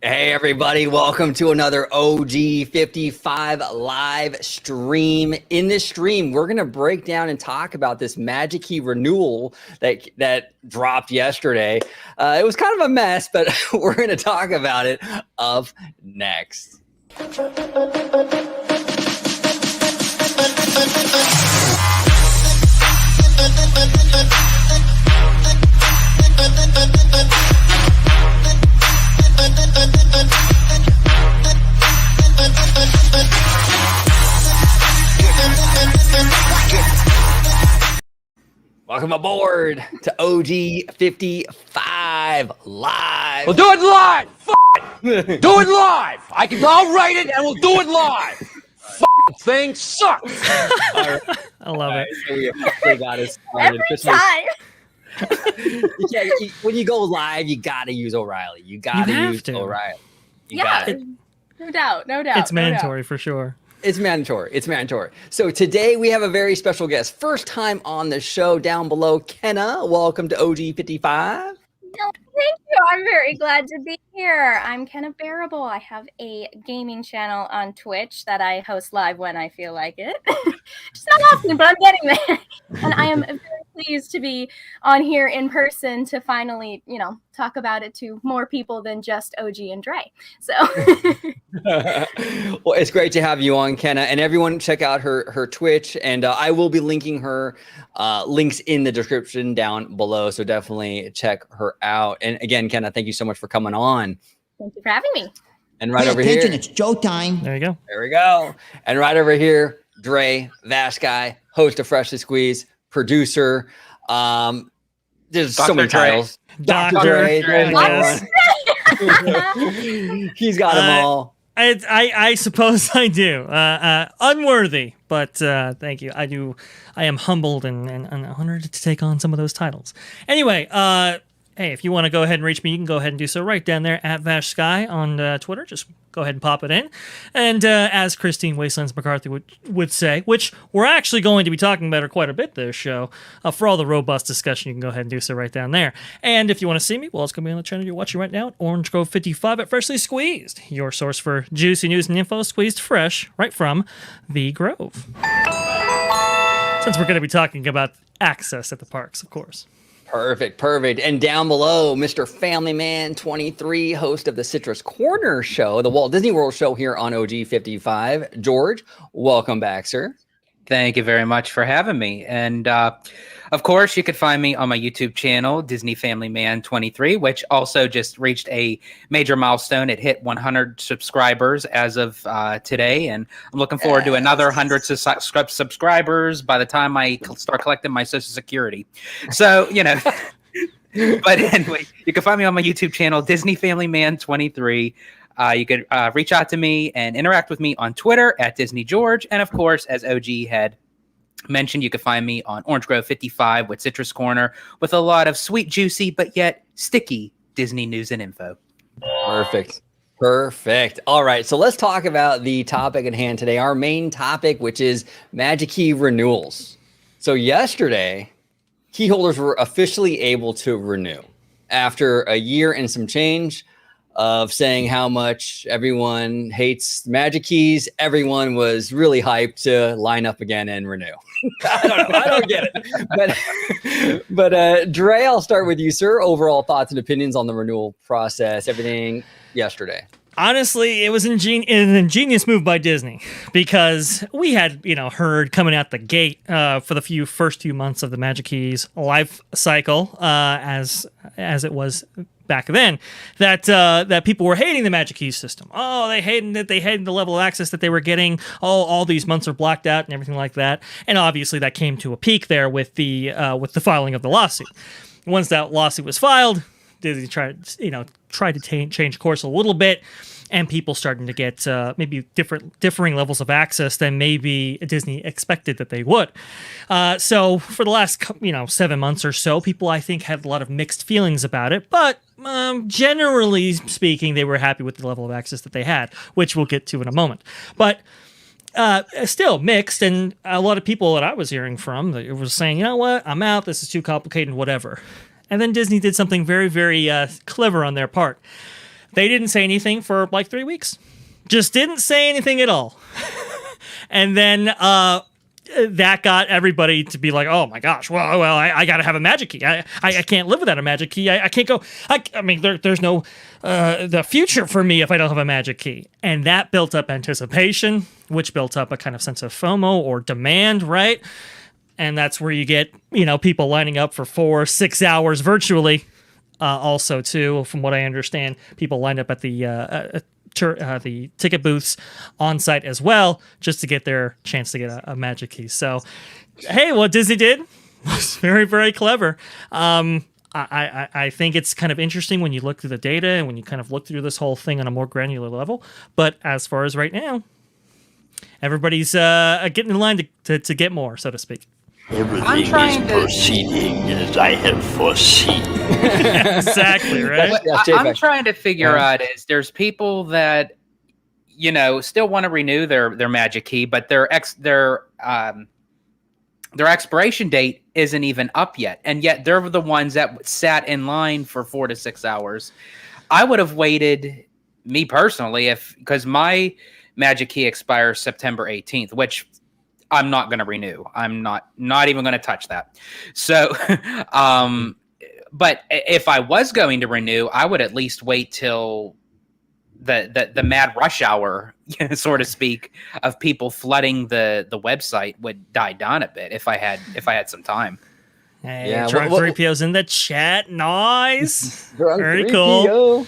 Hey everybody, welcome to another OG55 live stream. In this stream, we're going to break down and talk about this Magic Key renewal that dropped yesterday. It was kind of a mess, but we're going to talk about it up next. Welcome aboard to OG55 live. We'll do it live. It. Do it live. I'll write it and we'll do it live. Thing sucks. I love it. So we officially got it started. Every time. When you go live, you got to use O'Reilly. You got to use O'Reilly. No doubt. It's mandatory for sure. It's mandatory. So today we have a very special guest. First time on the show down below. Kenna, welcome to OG55. No, thank you. I'm very glad to be here. I'm Kenna Bearable. I have a gaming channel on Twitch that I host live when I feel like it. Just not often, but I'm getting there. And I am very pleased to be on here in person to finally, talk about it to more people than just OG and Dre. So well, it's great to have you on, Kenna, and everyone check out her Twitch, and I will be linking her links in the description down below, so definitely check her out. And again, Kenna, thank you so much for coming on. Thank you for having me. And right over here, it's Joe time. There you go. There we go. And right over here, Dre, VashSky, host of Freshly Squeezed, producer. There's Dr. so many Dre. titles. Dr. Dre. He's got them all. I suppose I do. Unworthy, but thank you. I am humbled and honored to take on some of those titles. Anyway, hey, if you want to go ahead and reach me, you can go ahead and do so right down there at VashSky on Twitter. Just go ahead and pop it in. And as Christine Wastelands McCarthy would say, which we're actually going to be talking about her quite a bit this show, for all the robust discussion, you can go ahead and do so right down there. And if you want to see me, well, it's going to be on the channel you're watching right now at Orange Grove 55 at Freshly Squeezed, your source for juicy news and info squeezed fresh right from the Grove. Since we're going to be talking about access at the parks, of course. Perfect. And down below, Mr. Family Man 23, host of the Citrus Corner show, the Walt Disney World show here on OG55. George, welcome back, sir. Thank you very much for having me. And of course, you could find me on my YouTube channel, Disney Family Man 23, which also just reached a major milestone. It hit 100 subscribers as of today. And I'm looking forward to another 100 subscribers by the time I start collecting my Social Security. So, but anyway, you can find me on my YouTube channel, Disney Family Man 23. You could reach out to me and interact with me on Twitter at Disney George. And of course, as OG had mentioned, you can find me on Orange Grove 55 with Citrus Corner with a lot of sweet, juicy, but yet sticky Disney news and info. Perfect. All right. So let's talk about the topic at hand today. Our main topic, which is Magic Key renewals. So yesterday, key holders were officially able to renew after a year and some change of saying how much everyone hates Magic Keys. Everyone was really hyped to line up again and renew. I don't know. I don't get it. But Dre, I'll start with you, sir. Overall thoughts and opinions on the renewal process, everything yesterday. Honestly, it was an ingenious move by Disney because we had, heard coming out the gate for the first few months of the Magic Keys life cycle, as it was back then, that people were hating the Magic Keys system. Oh, they hated it. They hated the level of access that they were getting. Oh, all these months are blocked out and everything like that. And obviously, that came to a peak there with the filing of the lawsuit. Once that lawsuit was filed, Disney tried to change course a little bit, and people starting to get maybe differing levels of access than maybe Disney expected that they would. So for the last 7 months or so, people I think had a lot of mixed feelings about it, but generally speaking, they were happy with the level of access that they had, which we'll get to in a moment. But still mixed, and a lot of people that I was hearing from that was saying, you know what, I'm out, this is too complicated, whatever. And then Disney did something very, very clever on their part. They didn't say anything for like 3 weeks. Just didn't say anything at all. And then that got everybody to be like, oh my gosh, well, I got to have a magic key. I can't live without a magic key. I can't go. I mean, there's no the future for me if I don't have a magic key. And that built up anticipation, which built up a kind of sense of FOMO or demand, right? And that's where you get, people lining up for 4-6 hours virtually. Also, too, from what I understand, people lined up at the ticket booths on site as well, just to get their chance to get a magic key. So, hey, what Disney did was very, very clever. I think it's kind of interesting when you look through the data and when you kind of look through this whole thing on a more granular level. But as far as right now, everybody's getting in line to get more, so to speak. Everything is proceeding as I have foreseen. Exactly, right? What I'm trying to figure out is there's people that, still want to renew their magic key, but their expiration date isn't even up yet. And yet they're the ones that sat in line for 4 to 6 hours. I would have waited, me personally, because my magic key expires September 18th, which I'm not going to renew. I'm not even going to touch that. So, but if I was going to renew, I would at least wait till the mad rush hour, so to speak, of people flooding the website would die down a bit if I had some time. Hey, yeah, Drunk 3PO's in the chat. Nice. Very 3PO. Cool.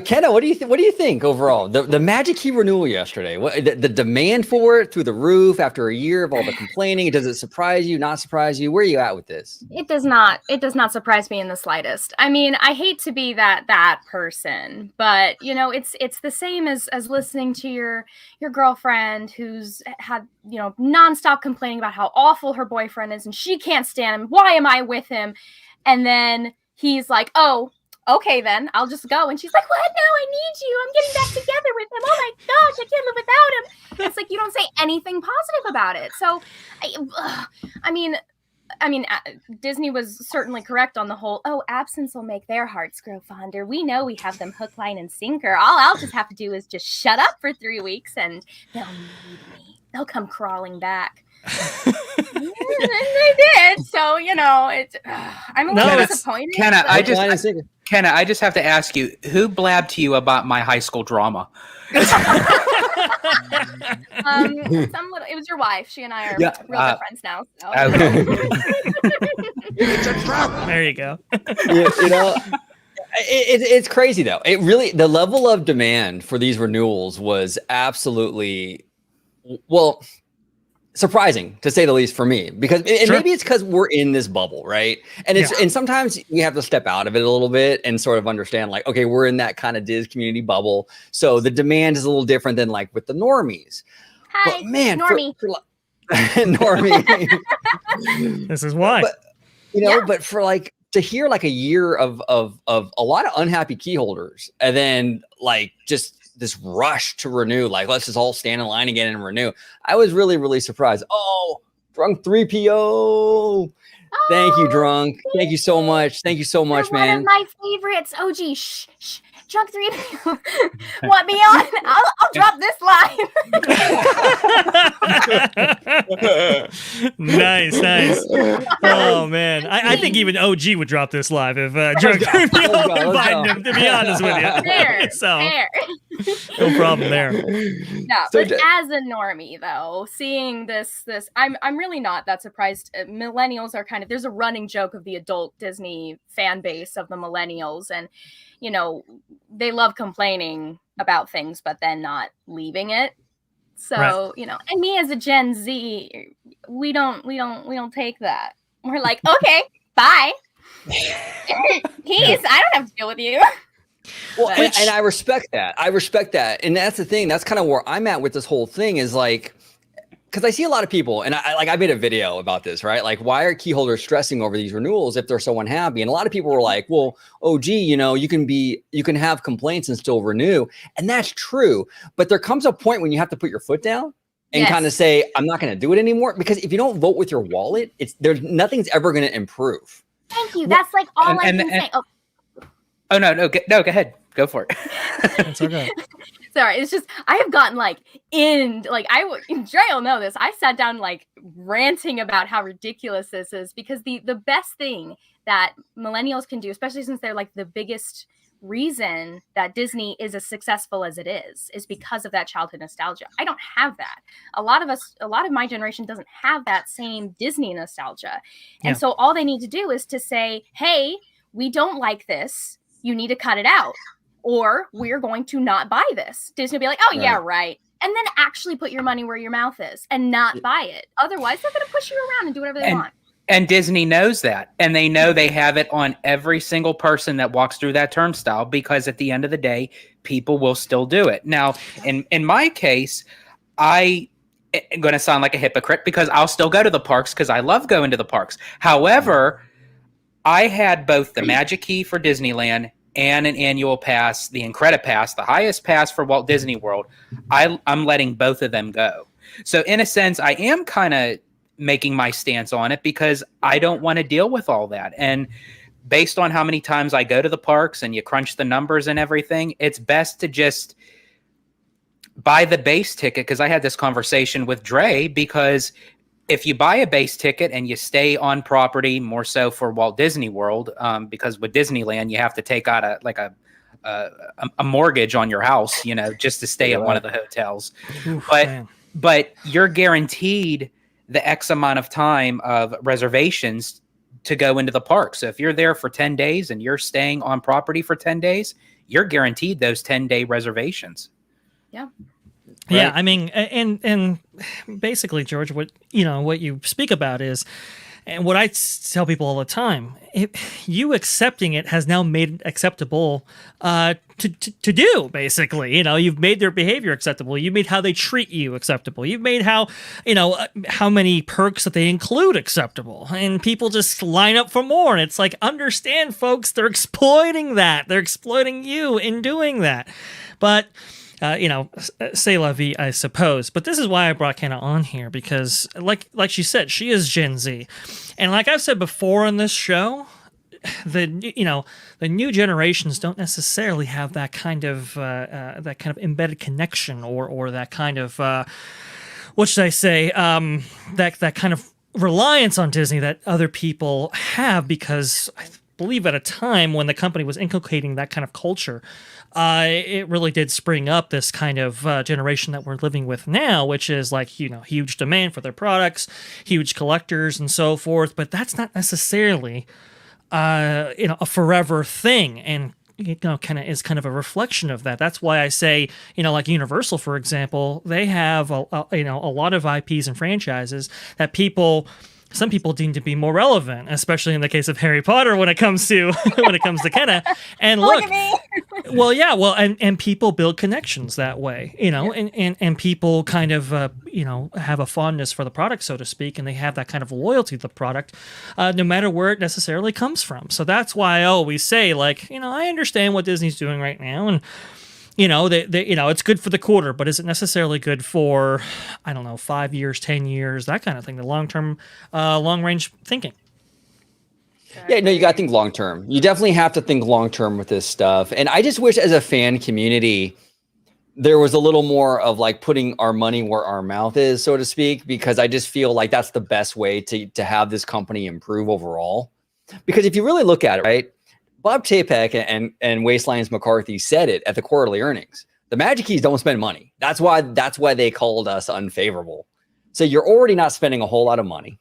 Kenna, what do you think overall? The Magic Key renewal yesterday, the demand for it through the roof after a year of all the complaining, does it surprise you, not surprise you? Where are you at with this? It does not surprise me in the slightest. I mean, I hate to be that person, but it's the same as listening to your girlfriend who's had, nonstop complaining about how awful her boyfriend is and she can't stand him. Why am I with him? And then he's like, oh, okay, then I'll just go. And she's like, what? No, I need you. I'm getting back together with him. Oh my gosh, I can't live without him. It's like, you don't say anything positive about it. So, I mean, Disney was certainly correct on the whole, absence will make their hearts grow fonder. We know we have them hook, line, and sinker. All I'll just have to do is just shut up for 3 weeks and they'll need me. They'll come crawling back. And they did. So, it's I'm a little disappointed. Kenna, I just have to ask you, who blabbed to you about my high school drama? It was your wife. She and I are real good friends now. So. It's a trap. There you go. It's crazy though. It really, the level of demand for these renewals was absolutely, surprising to say the least for me, because maybe it's because we're in this bubble, right? And and sometimes you have to step out of it a little bit and sort of understand, like, okay, we're in that kind of Diz community bubble, so the demand is a little different than like with the normies. Hi, but man, normie. Normie. This is why. But, but for like to hear like a year of a lot of unhappy key holders, and then like just this rush to renew, like let's just all stand in line again and renew. I was really, really surprised. Oh, Drunk 3PO. Thank you, Drunk. Thank you so much. Thank you so much, man. One of my favorites. OG, shh. Drunk 3PO. Want me on? I'll drop this line. Nice. Oh man, I think even OG would drop this live if Drunk 3PO invited him. To be honest with you, fair. No problem there. No, but as a normie though, seeing this, I'm really not that surprised. Millennials are there's a running joke of the adult Disney fan base of the millennials, and they love complaining about things, but then not leaving it. So, right. And me as a Gen Z, we don't take that. We're like, okay, bye. Peace. I don't have to deal with you. Well, and I respect that. And that's the thing. That's kind of where I'm at with this whole thing is like, because I see a lot of people, and I made a video about this, right? Like, why are key holders stressing over these renewals if they're so unhappy? And a lot of people were like, well, you can have complaints and still renew. And that's true. But there comes a point when you have to put your foot down and kind of say, I'm not going to do it anymore. Because if you don't vote with your wallet, nothing's ever going to improve. Thank you. That's like all I can say. Oh no, go ahead, go for it. It's okay. Sorry, it's just I have gotten Dre will know this. I sat down like ranting about how ridiculous this is because the best thing that millennials can do, especially since they're like the biggest reason that Disney is as successful as it is because of that childhood nostalgia. I don't have that. A lot of my generation doesn't have that same Disney nostalgia. And so all they need to do is to say, hey, we don't like this. You need to cut it out. Or we're going to not buy this. Disney will be like, oh, yeah, right. And then actually put your money where your mouth is and not buy it. Otherwise, they're going to push you around and do whatever they want. And Disney knows that. And they know they have it on every single person that walks through that turnstile because at the end of the day, people will still do it. Now, in my case, I'm going to sound like a hypocrite because I'll still go to the parks because I love going to the parks. However, I had both the Magic Key for Disneyland and an annual pass, the Incredipass, the highest pass for Walt Disney World. I'm letting both of them go. So in a sense, I am kind of making my stance on it because I don't want to deal with all that. And based on how many times I go to the parks and you crunch the numbers and everything, it's best to just buy the base ticket. Because I had this conversation with Dre, because if you buy a base ticket and you stay on property, more so for Walt Disney World, because with Disneyland you have to take out a mortgage on your house, just to stay at one of the hotels. Oof, but you're guaranteed the X amount of time of reservations to go into the park. So if you're there for 10 days and you're staying on property for 10 days, you're guaranteed those 10-day reservations. Yeah. Right? Yeah, Right? I mean, and basically, George, what you speak about is, and what I tell people all the time, you accepting it has now made it acceptable to do. Basically, you've made their behavior acceptable. You made how they treat you acceptable. You've made how many perks that they include acceptable, and people just line up for more. And it's like, understand, folks, they're exploiting that. They're exploiting you in doing that, but. C'est la vie, I suppose. But this is why I brought Kenna on here, because like she said, she is Gen Z. And like I've said before on this show, the new generations don't necessarily have that kind of embedded connection or that kind of what should I say, that kind of reliance on Disney that other people have, because I believe at a time when the company was inculcating that kind of culture, it really did spring up this kind of generation that we're living with now, which is like, huge demand for their products, huge collectors and so forth. But that's not necessarily, a forever thing. And, kind of a reflection of that. That's why I say, like Universal, for example, they have, a lot of IPs and franchises that some people deem to be more relevant, especially in the case of Harry Potter when it comes to Kenna. And look at me. And people build connections that way, and people kind of have a fondness for the product, so to speak, and they have that kind of loyalty to the product, no matter where it necessarily comes from. So that's why I always say, like, I understand what Disney's doing right now, and it's good for the quarter, but is it necessarily good for, 5 years, 10 years, that kind of thing, the long-term, long-range thinking? Yeah, no, you got to think long-term. You definitely have to think long-term with this stuff. And I just wish as a fan community, there was a little more of like putting our money where our mouth is, so to speak, because I just feel like that's the best way to have this company improve overall. Because if you really look at it, right, Bob Chapek and Wastelands McCarthy said it at the quarterly earnings. The Magic Keys don't spend money. That's why they called us unfavorable. So you're already not spending a whole lot of money.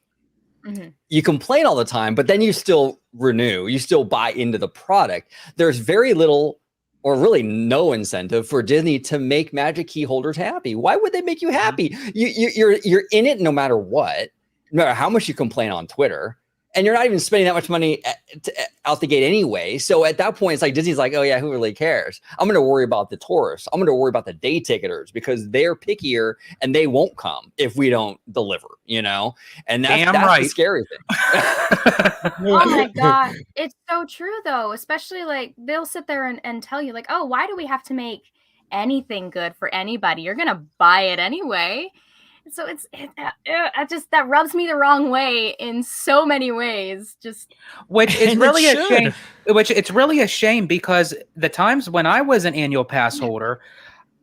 Mm-hmm. You complain all the time, but then you still renew. You still buy into the product. There's very little or really no incentive for Disney to make Magic Key holders happy. Why would they make you happy? You're in it no matter what, no matter how much you complain on Twitter. And you're not even spending that much money out the gate anyway. So at that point, it's like Disney's like, oh yeah, who really cares? I'm going to worry about the tourists. I'm going to worry about the day ticketers because they're pickier and they won't come if we don't deliver, And that's right. The scary thing. Oh my God. It's so true though. Especially like they'll sit there and tell you like, oh, why do we have to make anything good for anybody? You're going to buy it anyway. So just that rubs me the wrong way in so many ways. Which is And really it a should. shame. Which it's really a shame because the times when I was an annual pass holder,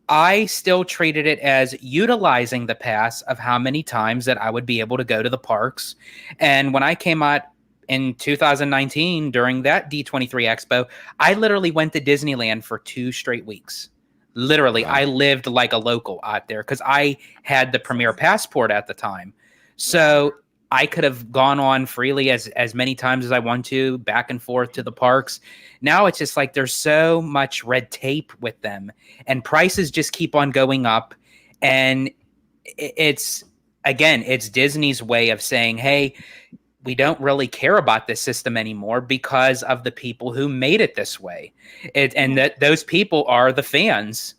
I still treated it as utilizing the pass of how many times that I would be able to go to the parks. And when I came out in 2019 during that D23 Expo, I literally went to Disneyland for 2 straight weeks. Literally, Wow. I lived like a local out there because I had the Premier Passport at the time. So I could have gone on freely as many times as I want to, back and forth to the parks. Now it's just like there's so much red tape with them, and prices just keep on going up. And it's Disney's way of saying, hey, we don't really care about this system anymore because of the people who made it this way. And that those people are the fans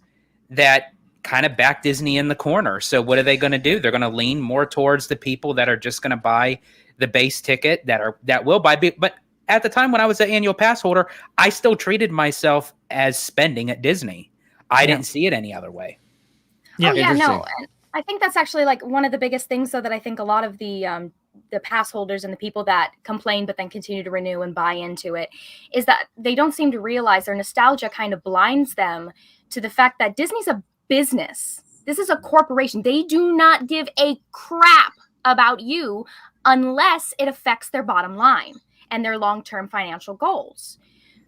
that kind of back Disney in the corner. So what are they going to do? They're going to lean more towards the people that are just going to buy the base ticket that will buy. But at the time when I was an annual pass holder, I still treated myself as spending at Disney. I didn't see it any other way. Yeah, oh yeah, interesting. no. And I think that's actually like one of the biggest things, though, that I think a lot of the pass holders and the people that complain but then continue to renew and buy into it is that they don't seem to realize their nostalgia kind of blinds them to the fact that Disney's a business. This is a corporation. They do not give a crap about you unless it affects their bottom line and their long-term financial goals.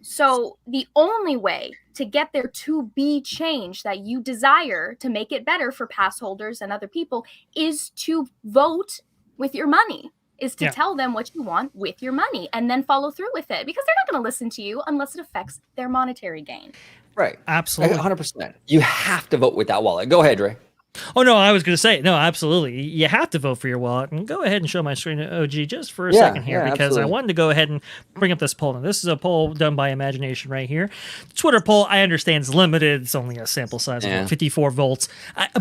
So the only way to get there to be change that you desire to make it better for pass holders and other people is to vote with your money, is to tell them what you want with your money and then follow through with it, because they're not going to listen to you unless it affects their monetary gain. Right. Absolutely. 100%. You have to vote with that wallet. Go ahead, Ray. Oh, no, I was going to say, no, absolutely. You have to vote for your wallet. And go ahead and show my screen to OG just for a second here, because absolutely. I wanted to go ahead and bring up this poll. Now, this is a poll done by Imagination right here. Twitter poll, I understand, is limited. It's only a sample size of 54 votes.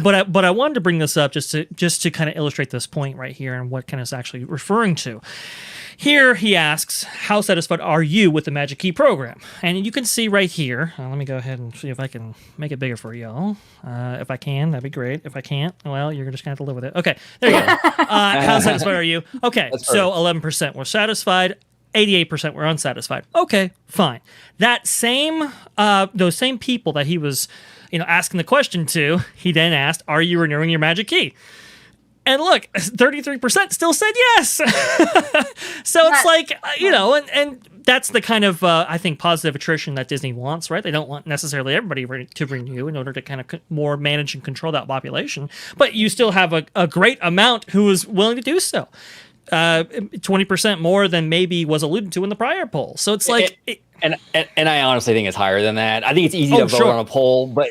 But I wanted to bring this up just to kind of illustrate this point right here and what Ken is actually referring to. Here he asks, how satisfied are you with the Magic Key program? And you can see right here, let me go ahead and see if I can make it bigger for y'all. If I can, that'd be great. If I can't, well, you're just going to have to live with it. Okay, there you go. How satisfied are you? Okay, so 11% were satisfied, 88% were unsatisfied. Okay, fine. That same, those same people that he was, asking the question to, he then asked, are you renewing your Magic Key? And look, 33% still said yes. So it's like, and that's the kind of, I think, positive attrition that Disney wants, right? They don't want necessarily everybody to renew in order to kind of more manage and control that population. But you still have a great amount who is willing to do so. 20% more than maybe was alluded to in the prior poll. So it's like... And I honestly think it's higher than that. I think it's easy to vote on a poll, but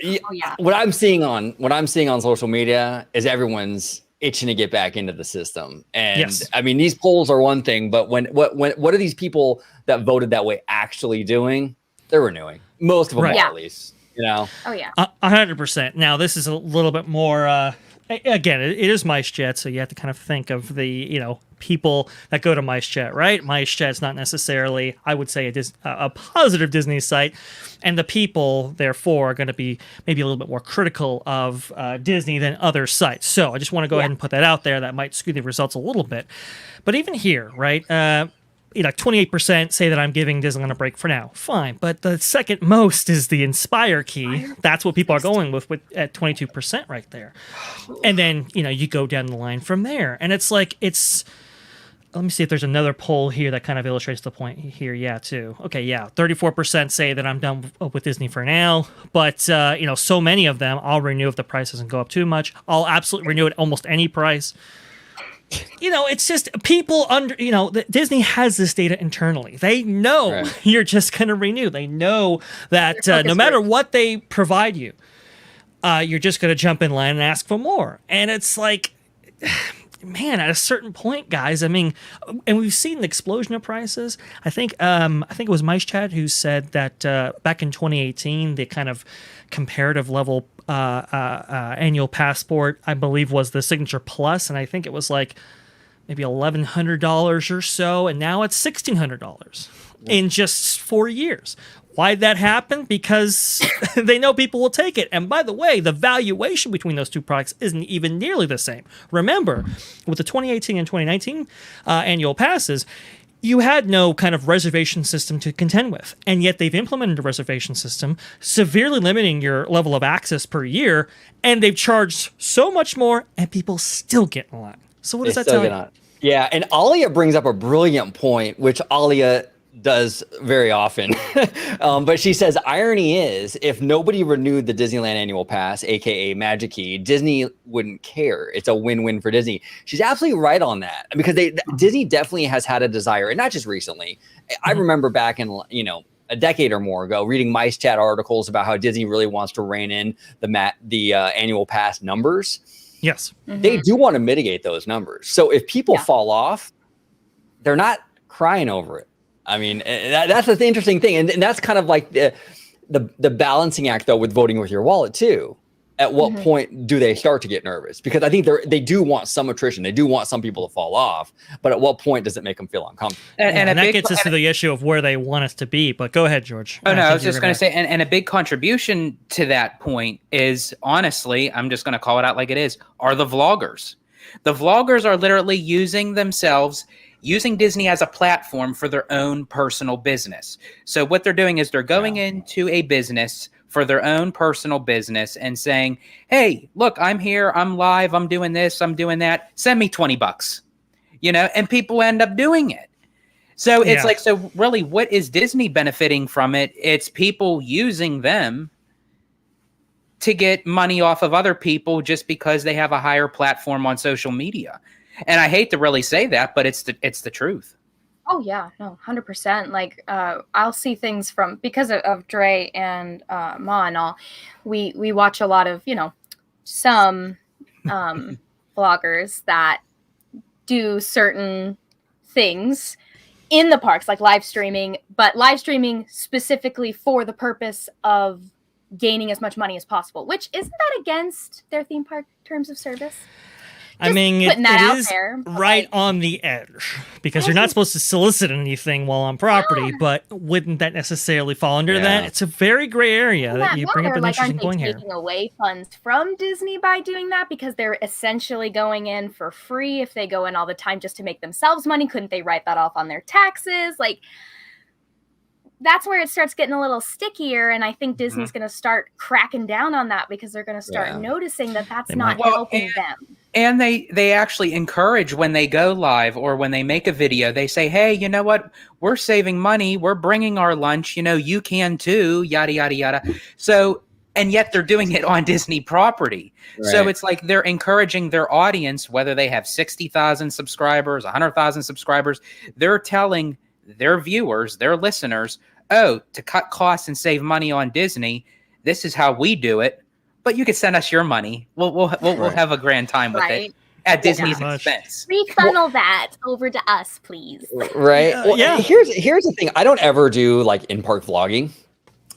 what I'm seeing on social media is everyone's itching to get back into the system. And I mean, these polls are one thing, but what are these people that voted that way actually doing? They're renewing. Most of them are, at least, Oh yeah. 100%. Now this is a little bit more, again, it is MiceJet, so you have to kind of think of the, people that go to MiceJet, right? MiceJet's not necessarily, I would say, a positive Disney site, and the people, therefore, are going to be maybe a little bit more critical of Disney than other sites. So I just want to go ahead and put that out there. That might skew the results a little bit. But even here, right, 28% say that I'm giving Disneyland a break for now. Fine. But the second most is the Inspire key. That's what people are going with at 22% right there. And then, you go down the line from there. And it's like, let me see if there's another poll here that kind of illustrates the point here. Yeah, too. Okay, 34% say that I'm done with Disney for now. But, so many of them, I'll renew if the price doesn't go up too much. I'll absolutely renew at almost any price. It's just people Disney has this data internally. They know you're just going to renew. They know that no matter what they provide you, you're just going to jump in line and ask for more. And it's like, man, at a certain point, guys, I mean, and we've seen the explosion of prices. I think it was MiceChat who said that back in 2018, the kind of comparative level annual passport, I believe, was the Signature Plus, and I think it was like maybe $1,100 or so, and now it's $1,600 in just 4 years. Why'd that happen? Because they know people will take it. And by the way, the valuation between those two products isn't even nearly the same. Remember, with the 2018 and 2019 annual passes, you had no kind of reservation system to contend with. And yet they've implemented a reservation system, severely limiting your level of access per year. And they've charged so much more, and people still get in line. So what does that tell you? Yeah, and Alia brings up a brilliant point, which Alia does very often. But she says, irony is, if nobody renewed the Disneyland annual pass, aka Magic Key, Disney wouldn't care. It's a win-win for Disney. She's absolutely right on that, because Disney definitely has had a desire, and not just recently. I remember back in, a decade or more ago, reading Mice Chat articles about how Disney really wants to rein in the annual pass numbers. Yes. They do want to mitigate those numbers. So if people fall off, they're not crying over it. I mean, that's the interesting thing. And that's kind of like the balancing act, though, with voting with your wallet, too. At what point do they start to get nervous? Because I think they do want some attrition. They do want some people to fall off. But at what point does it make them feel uncomfortable? And that gets us to the issue of where they want us to be. But go ahead, George. I was just going to say, and a big contribution to that point is, honestly, I'm just going to call it out like it is, are the vloggers. The vloggers are literally using Disney as a platform for their own personal business. So what they're doing is they're going into a business for their own personal business and saying, hey, look, I'm here, I'm live, I'm doing this, I'm doing that. Send me $20, and people end up doing it. So it's like, so really, what is Disney benefiting from it? It's people using them to get money off of other people just because they have a higher platform on social media. And I hate to really say that, but it's the truth. Oh yeah, no, 100%. Like, I'll see things because of Dre and Ma and all. We watch a lot of, some vloggers that do certain things in the parks, like live streaming, but live streaming specifically for the purpose of gaining as much money as possible. Which, isn't that against their theme park terms of service? I mean, it is right on the edge, because you're not supposed to solicit anything while on property, but wouldn't that necessarily fall under that? It's a very gray area that you bring up an interesting point here. Aren't they taking away funds from Disney by doing that? Because they're essentially going in for free if they go in all the time just to make themselves money. Couldn't they write that off on their taxes? Like, that's where it starts getting a little stickier, and I think Disney's going to start cracking down on that, because they're going to start noticing that that's not helping them. And they actually encourage, when they go live or when they make a video, they say, hey, you know what? We're saving money. We're bringing our lunch. You can too, yada, yada, yada. So, and yet they're doing it on Disney property. Right. So it's like they're encouraging their audience, whether they have 60,000 subscribers, 100,000 subscribers, they're telling their viewers, their listeners, to cut costs and save money on Disney, this is how we do it. But you could send us your money. We'll have a grand time with it at Disney's expense. Refunnel that over to us, please. Right. Here's the thing. I don't ever do like in-park vlogging.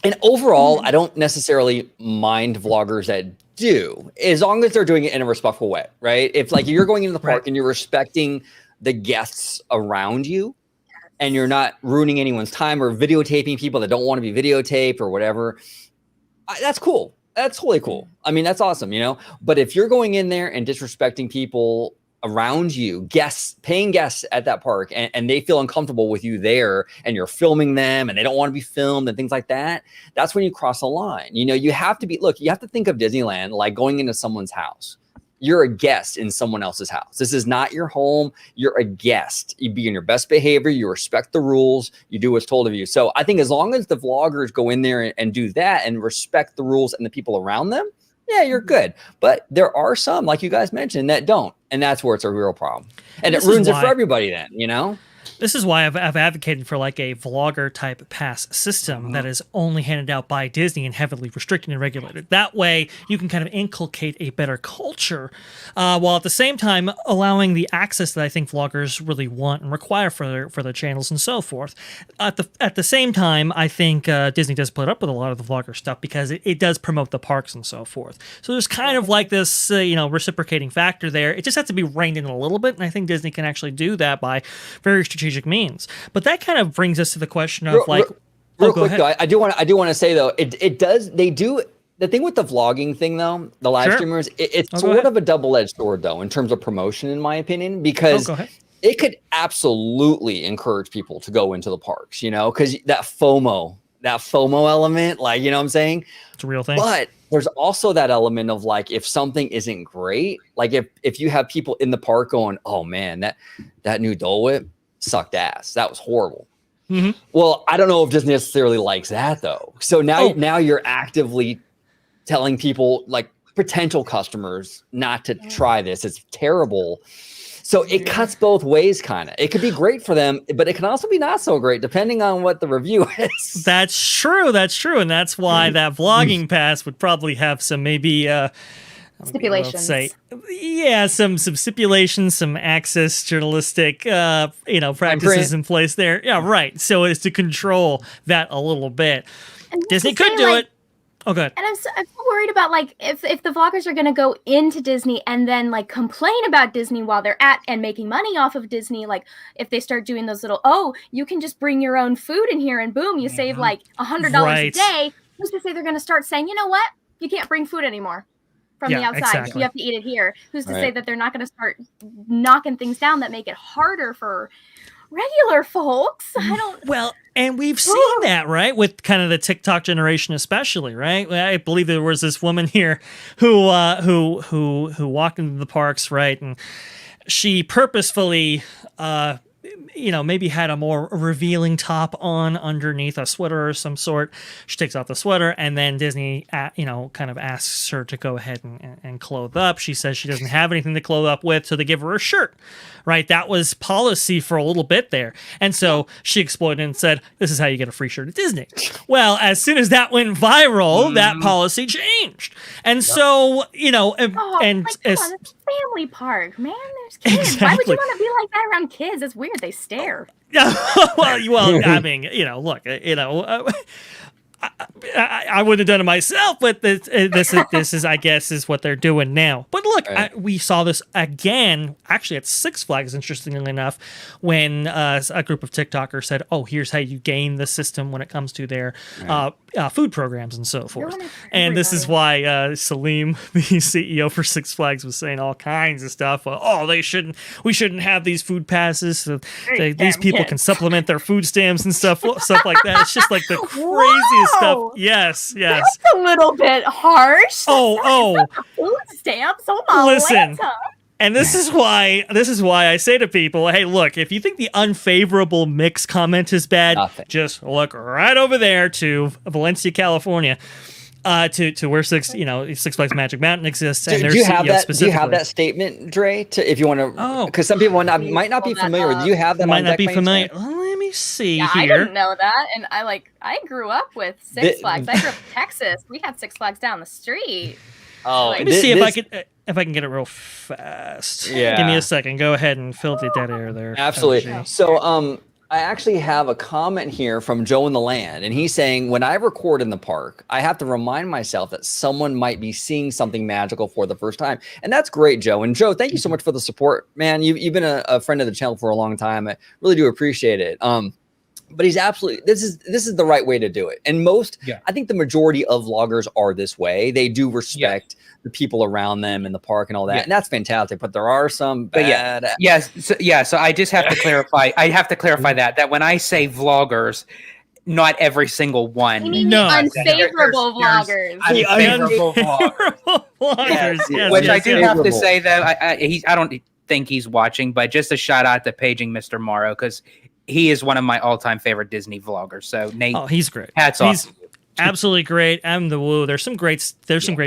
And overall, I don't necessarily mind vloggers that do, as long as they're doing it in a respectful way, right? If like you're going into the park and you're respecting the guests around you, and you're not ruining anyone's time or videotaping people that don't want to be videotaped or whatever, that's cool. That's totally cool. I mean, that's awesome, But if you're going in there and disrespecting people around you, paying guests at that park, and they feel uncomfortable with you there, and you're filming them and they don't want to be filmed and things like that, that's when you cross a line. You have to you have to think of Disneyland like going into someone's house. You're a guest in someone else's house. This is not your home. You're a guest. You be in your best behavior. You respect the rules. You do what's told of you. So I think as long as the vloggers go in there and do that and respect the rules and the people around them, yeah, you're good. But there are some, like you guys mentioned, that don't. And that's where it's a real problem. And it ruins it for everybody then, This is why I've advocated for like a vlogger type pass system that is only handed out by Disney and heavily restricted and regulated. That way you can kind of inculcate a better culture while at the same time allowing the access that I think vloggers really want and require for their channels and so forth. At the same time, I think Disney does put up with a lot of the vlogger stuff because it does promote the parks and so forth. So there's kind of like this reciprocating factor there. It just has to be reined in a little bit, and I think Disney can actually do that by very strategic means. But that kind of brings us to the question of Real go quick ahead. though, I do want to say though, they do the thing with the vlogging thing though, the live Sure. streamers, it's Go sort ahead. of a double-edged sword though in terms of promotion, in my opinion, because go ahead. it could absolutely encourage people to go into the parks, because that FOMO element, like, you know what I'm saying? It's a real thing. But there's also that element of like, if something isn't great, like if you have people in the park going, oh man, that new Dole Whip sucked ass. That was horrible. Mm-hmm. Well, I don't know if Disney necessarily likes that though. So now you're actively telling people, like potential customers, not to try this. It's terrible. So it cuts both ways, kind of. It could be great for them, but it can also be not so great, depending on what the review is. That's true. And that's why that vlogging pass would probably have some maybe Stipulations. Some stipulations, some access journalistic practices in place there. Yeah, right. So as to control that a little bit. And Disney to say, could do like, it. Oh, good. And I'm so worried about like if the vloggers are going to go into Disney and then like complain about Disney while they're at and making money off of Disney, like if they start doing those little, you can just bring your own food in here and boom, you save like $100 a day. Who's to say they're going to start saying, you know what, you can't bring food anymore from the outside. Exactly. You have to eat it here. Who's to say that they're not going to start knocking things down that make it harder for regular folks? Well, and we've seen that, right, with kind of the TikTok generation, especially, right? I believe there was this woman here who walked into the parks, right, and she purposefully, maybe had a more revealing top on underneath a sweater or some sort. She takes off the sweater, and then Disney, kind of asks her to go ahead and clothe up. She says she doesn't have anything to clothe up with, so they give her a shirt, right? That was policy for a little bit there. And so she exploited and said, this is how you get a free shirt at Disney. Well, as soon as that went viral, that policy changed. And so, come on, it's a family park, man. There's kids. Exactly. Why would you want to be like that around kids? It's weird. They stare. well, I mean, look, I wouldn't have done it myself, but this is, I guess, is what they're doing now. But look, we saw this again, actually at Six Flags, interestingly enough, when a group of TikTokers said, "Oh, here's how you game the system when it comes to their food programs and so forth." And this is why Salim, the CEO for Six Flags, was saying all kinds of stuff. We shouldn't have these food passes. So these people can supplement their food stamps and stuff like that. It's just like the craziest stuff. Yes. That's a little bit harsh. Food stamps. Listen. And this is why I say to people, hey, look, if you think the unfavorable mix comment is bad, just look right over there to Valencia, California, to where Six Flags Magic Mountain exists. And do you have that statement, Dre? If you want to, because some people might not be familiar with. Do you have that? Might not be familiar. Let me see here. I didn't know that, and I grew up with Six Flags. I grew up in Texas. We had Six Flags down the street. Let me see if I can get it real fast. Yeah. Give me a second. Go ahead and fill the dead air there. Absolutely. OG. So, I actually have a comment here from Joe in the Land, and he's saying, when I record in the park, I have to remind myself that someone might be seeing something magical for the first time. And that's great, Joe. And Joe, thank you so much for the support, man. You've been a friend of the channel for a long time. I really do appreciate it. But he's absolutely, this is the right way to do it. And I think the majority of vloggers are this way. They do respect the people around them in the park and all that. And that's fantastic. But there are some bad. So I just have to clarify. I have to clarify that when I say vloggers, not every single one. You mean unfavorable vloggers. Unfavorable vloggers. Yes, which I do have to say that I don't think he's watching, but just a shout out to Paging Mr. Morrow, because he is one of my all-time favorite Disney vloggers. So Nate, he's great. Hats off. He's absolutely great. I'm the woo. There's some great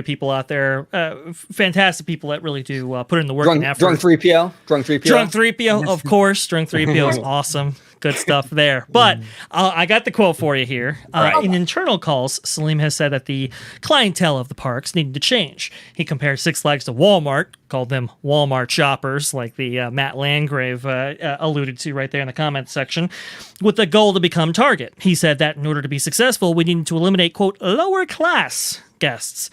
people out there. Fantastic people that really do put in the work and effort. Drunk 3PO, of course. Drunk 3PO is awesome. Good stuff there. But I got the quote for you here. In internal calls, Salim has said that the clientele of the parks needed to change. He compared Six Flags to Walmart, called them Walmart shoppers, like the Matt Landgrave alluded to right there in the comments section, with the goal to become Target. He said that in order to be successful, we needed to eliminate, quote, lower class guests.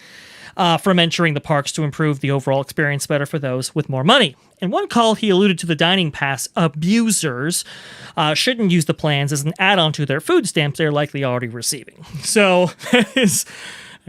from entering the parks to improve the overall experience better for those with more money. In one call, he alluded to the dining pass abusers shouldn't use the plans as an add-on to their food stamps they're likely already receiving. So that is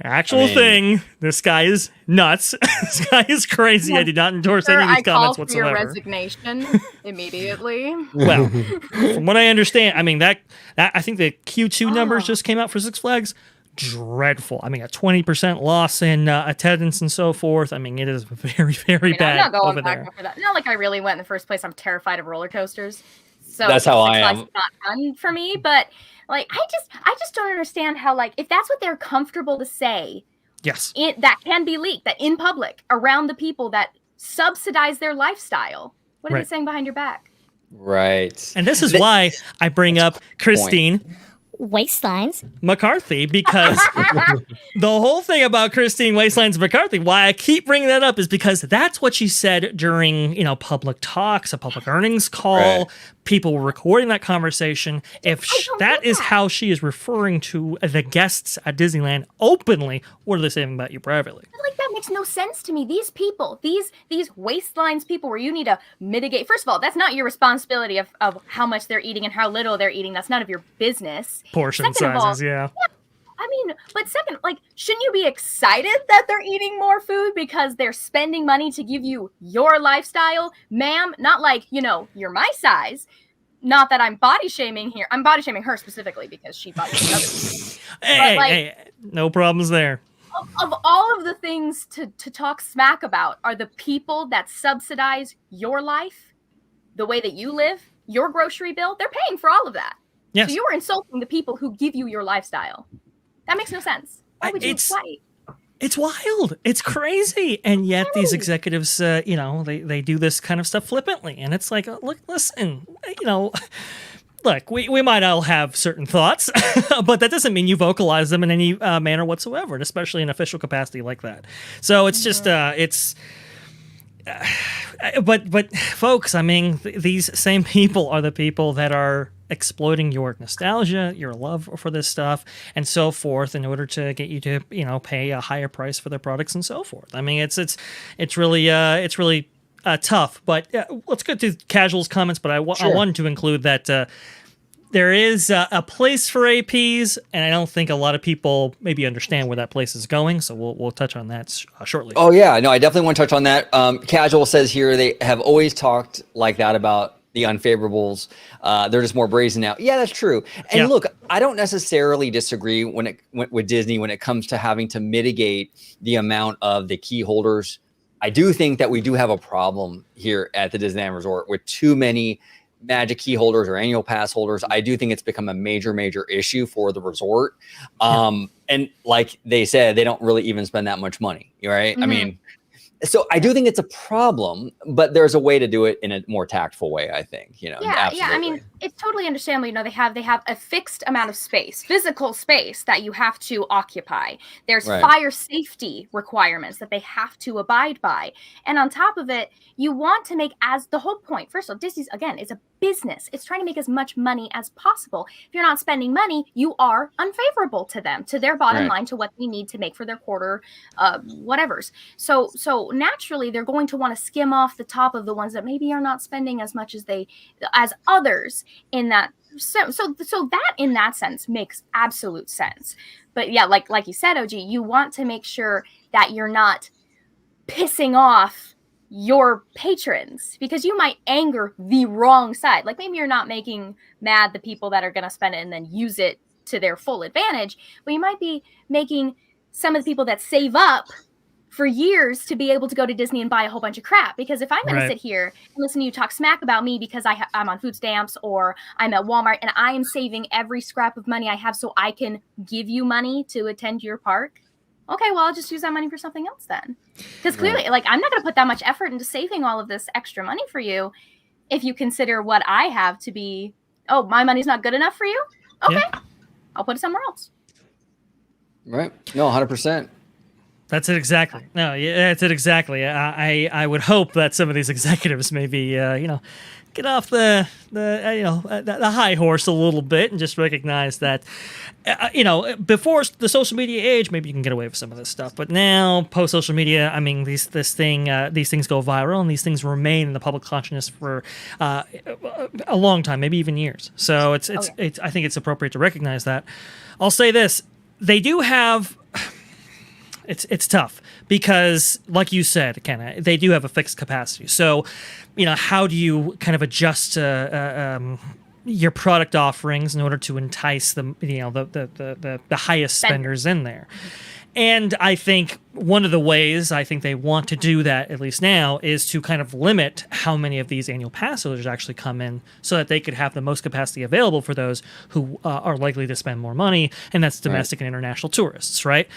actual thing. This guy is nuts. This guy is crazy. I did not endorse any of these comments whatsoever. Your resignation immediately. Well, from what I understand, I mean that I think the Q2 numbers just came out for Six Flags. Dreadful. I mean, a 20% loss in attendance and so forth. I mean, it is very, very bad I'm not going over back there. after that. Not like I really went in the first place. I'm terrified of roller coasters. So That's how I am. It's not fun for me, but like I just don't understand how, like, if that's what they're comfortable to say, Yes. that can be leaked, that in public around the people that subsidize their lifestyle. What are they saying behind your back? Right. And this is why I bring up Christine Waistlines McCarthy, because the whole thing about Christine Waistlines McCarthy, why I keep bringing that up is because that's what she said during, public talks, a public earnings call. Right. People were recording that conversation. If that is how she is referring to the guests at Disneyland openly, what are they saying about you privately? Like, that makes no sense to me. These people, these waistlines people where you need to mitigate. First of all, that's not your responsibility of how much they're eating and how little they're eating. That's none of your business. Portion Second of sizes, all, yeah. I mean, but second, like, shouldn't you be excited that they're eating more food because they're spending money to give you your lifestyle, ma'am? Not like, you're my size. Not that I'm body shaming here. I'm body shaming her specifically because she body shamed others. Hey, no problems there. Of all of the things to talk smack about are the people that subsidize your life, the way that you live, your grocery bill. They're paying for all of that. Yes. So you are insulting the people who give you your lifestyle. That makes no sense. Why would you fight? It's wild. It's crazy. And yet these executives, they do this kind of stuff flippantly. And it's like, look, listen, look, we might all have certain thoughts, but that doesn't mean you vocalize them in any manner whatsoever, and especially in official capacity like that. So it's just, but folks, I mean, these same people are the people that are exploiting your nostalgia, your love for this stuff, and so forth, in order to get you to, pay a higher price for their products and so forth. I mean, it's really tough. But let's go to casuals comments. But I wanted to include that there is a place for APs, and I don't think a lot of people maybe understand where that place is going. So we'll touch on that shortly. Oh yeah, no, I definitely want to touch on that. Casual says here they have always talked like that about the unfavorables. They're just more brazen now. Yeah, that's true. And look, I don't necessarily disagree with Disney when it comes to having to mitigate the amount of the key holders. I do think that we do have a problem here at the Disneyland Resort with too many Magic key holders or annual pass holders. I do think it's become a major issue for the resort. And like they said, they don't really even spend that much money, right? Mm-hmm. I mean, so I do think it's a problem, but there's a way to do it in a more tactful way, I think, absolutely. I mean, it's totally understandable. They have a fixed amount of space, physical space that you have to occupy. There's fire safety requirements that they have to abide by. And on top of it, you want to make, as the whole point, first of all, Disney's, again, it's a business. It's trying to make as much money as possible. If you're not spending money, you are unfavorable to them, to their bottom line, to what they need to make for their quarter, whatevers. So naturally, they're going to want to skim off the top of the ones that maybe are not spending as much as others in that. So that in that sense makes absolute sense. But yeah, like you said, OG, you want to make sure that you're not pissing off your patrons, because you might anger the wrong side. Like, maybe you're not making mad the people that are going to spend it and then use it to their full advantage, but you might be making some of the people that save up for years to be able to go to Disney and buy a whole bunch of crap. Because if I'm going to sit here and listen to you talk smack about me because I'm on food stamps, or I'm at Walmart and I am saving every scrap of money I have so I can give you money to attend your park, okay, well, I'll just use that money for something else then. Because clearly, like, I'm not going to put that much effort into saving all of this extra money for you if you consider what I have to be, oh, my money's not good enough for you? Okay, I'll put it somewhere else. Right. No, 100%. That's it exactly. No, yeah, that's it exactly. I would hope that some of these executives maybe get off the high horse a little bit and just recognize that before the social media age, maybe you can get away with some of this stuff, but now post social media, I mean these things go viral and these things remain in the public consciousness for a long time, maybe even years. So it's I think it's appropriate to recognize that. I'll say this: they do have. It's tough because, like you said, Ken, they do have a fixed capacity. So, how do you kind of adjust your product offerings in order to entice the highest spenders in there? And I think one of the ways I think they want to do that, at least now, is to kind of limit how many of these annual pass holders actually come in so that they could have the most capacity available for those who are likely to spend more money, and that's domestic and international tourists, right?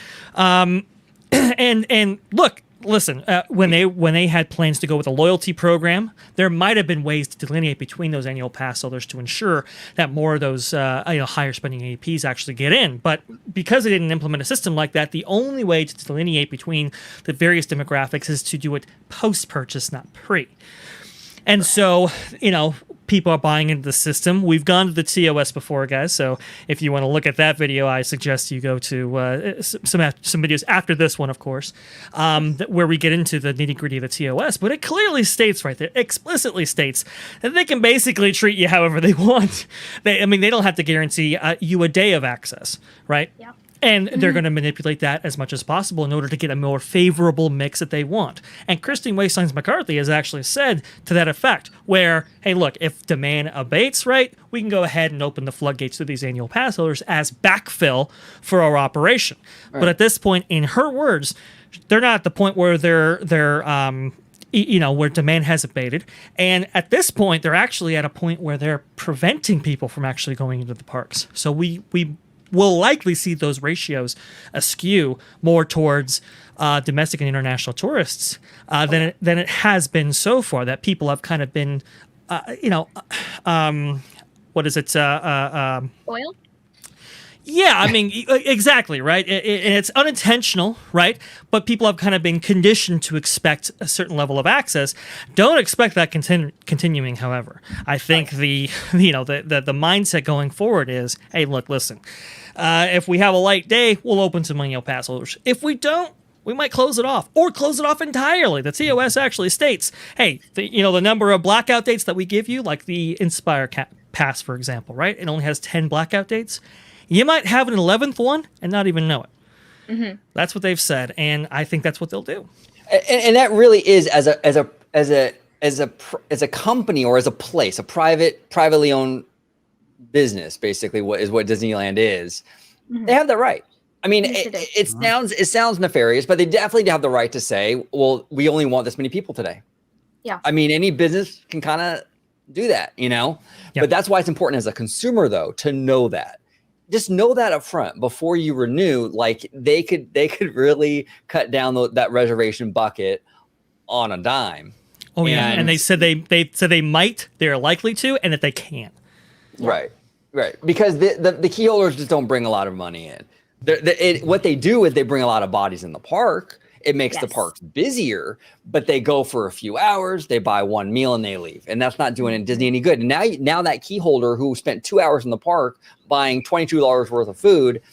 And look, listen, when they had plans to go with a loyalty program, there might have been ways to delineate between those annual pass holders to ensure that more of those higher spending APs actually get in. But because they didn't implement a system like that, the only way to delineate between the various demographics is to do it post-purchase, not pre. And so, people are buying into the system. We've gone to the TOS before, guys. So if you want to look at that video, I suggest you go to some videos after this one, of course, where we get into the nitty gritty of the TOS. But it clearly states right there, explicitly states that they can basically treat you however they want. They don't have to guarantee you a day of access, right? Yeah. And they're going to manipulate that as much as possible in order to get a more favorable mix that they want. And Christine Wastelands McCarthy has actually said to that effect, where, hey, look, if demand abates, right, we can go ahead and open the floodgates to these annual pass holders as backfill for our operation. Right. But at this point, in her words, they're not at the point where they're where demand has abated. And at this point, they're actually at a point where they're preventing people from actually going into the parks. So we will likely see those ratios askew more towards domestic and international tourists than it has been so far. That people have kind of been, what is it? Oil? Yeah, I mean, exactly, right? It's unintentional, right? But people have kind of been conditioned to expect a certain level of access. Don't expect that continuing, however. I think the mindset going forward is, hey, look, listen, if we have a light day, we'll open some annual pass holders. If we don't, we might close it off or close it off entirely. The TOS actually states, hey, the number of blackout dates that we give you, like the Inspire Pass, for example, right? It only has 10 blackout dates. You might have an 11th one and not even know it. Mm-hmm. That's what they've said, and I think that's what they'll do. And that really is as a company or as a place, a privately owned business, basically what Disneyland is. Mm-hmm. They have the right. I mean, it sounds nefarious, but they definitely have the right to say, well, we only want this many people today. Yeah. I mean, any business can kind of do that, Yep. But that's why it's important as a consumer, though, to know that. Just know that up front before you renew. Like they could really cut down that reservation bucket on a dime. Oh yeah, and they said they might, they're likely to, and that they can. Right. Because the key holders just don't bring a lot of money in. What they do is they bring a lot of bodies in the park. It makes the parks busier, but they go for a few hours, they buy one meal and they leave. And that's not doing Disney any good. And now that key holder who spent 2 hours in the park buying $22 worth of food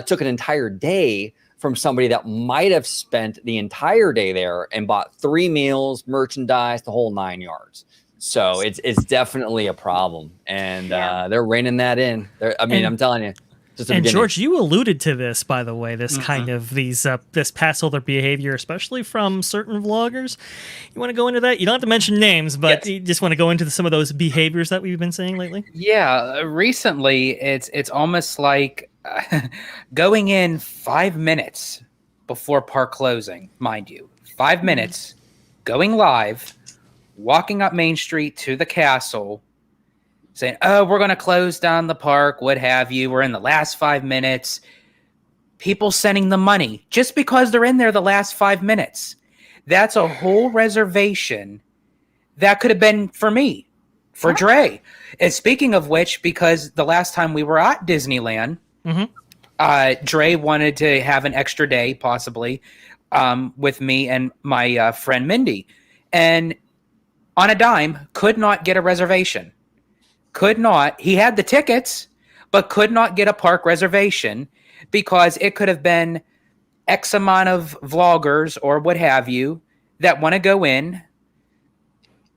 took an entire day from somebody that might have spent the entire day there and bought 3 meals, merchandise, the whole 9 yards. So it's definitely a problem. And they're reining that in. I'm telling you. And George, you alluded to this, by the way, this kind of this pass holder behavior, especially from certain vloggers. You want to go into that? You don't have to mention names, but you just want to go into some of those behaviors that we've been seeing lately? Yeah, recently it's almost like going in 5 minutes before park closing, mind you. 5 minutes, going live, walking up Main Street to the castle, saying, oh, we're going to close down the park, what have you. We're in the last 5 minutes. People sending the money just because they're in there the last 5 minutes. That's a whole reservation that could have been for me, for Dre. And speaking of which, because the last time we were at Disneyland, Dre wanted to have an extra day, possibly, with me and my friend Mindy. And on a dime, could not get a reservation. Could not. He had the tickets, but could not get a park reservation because it could have been X amount of vloggers or what have you that want to go in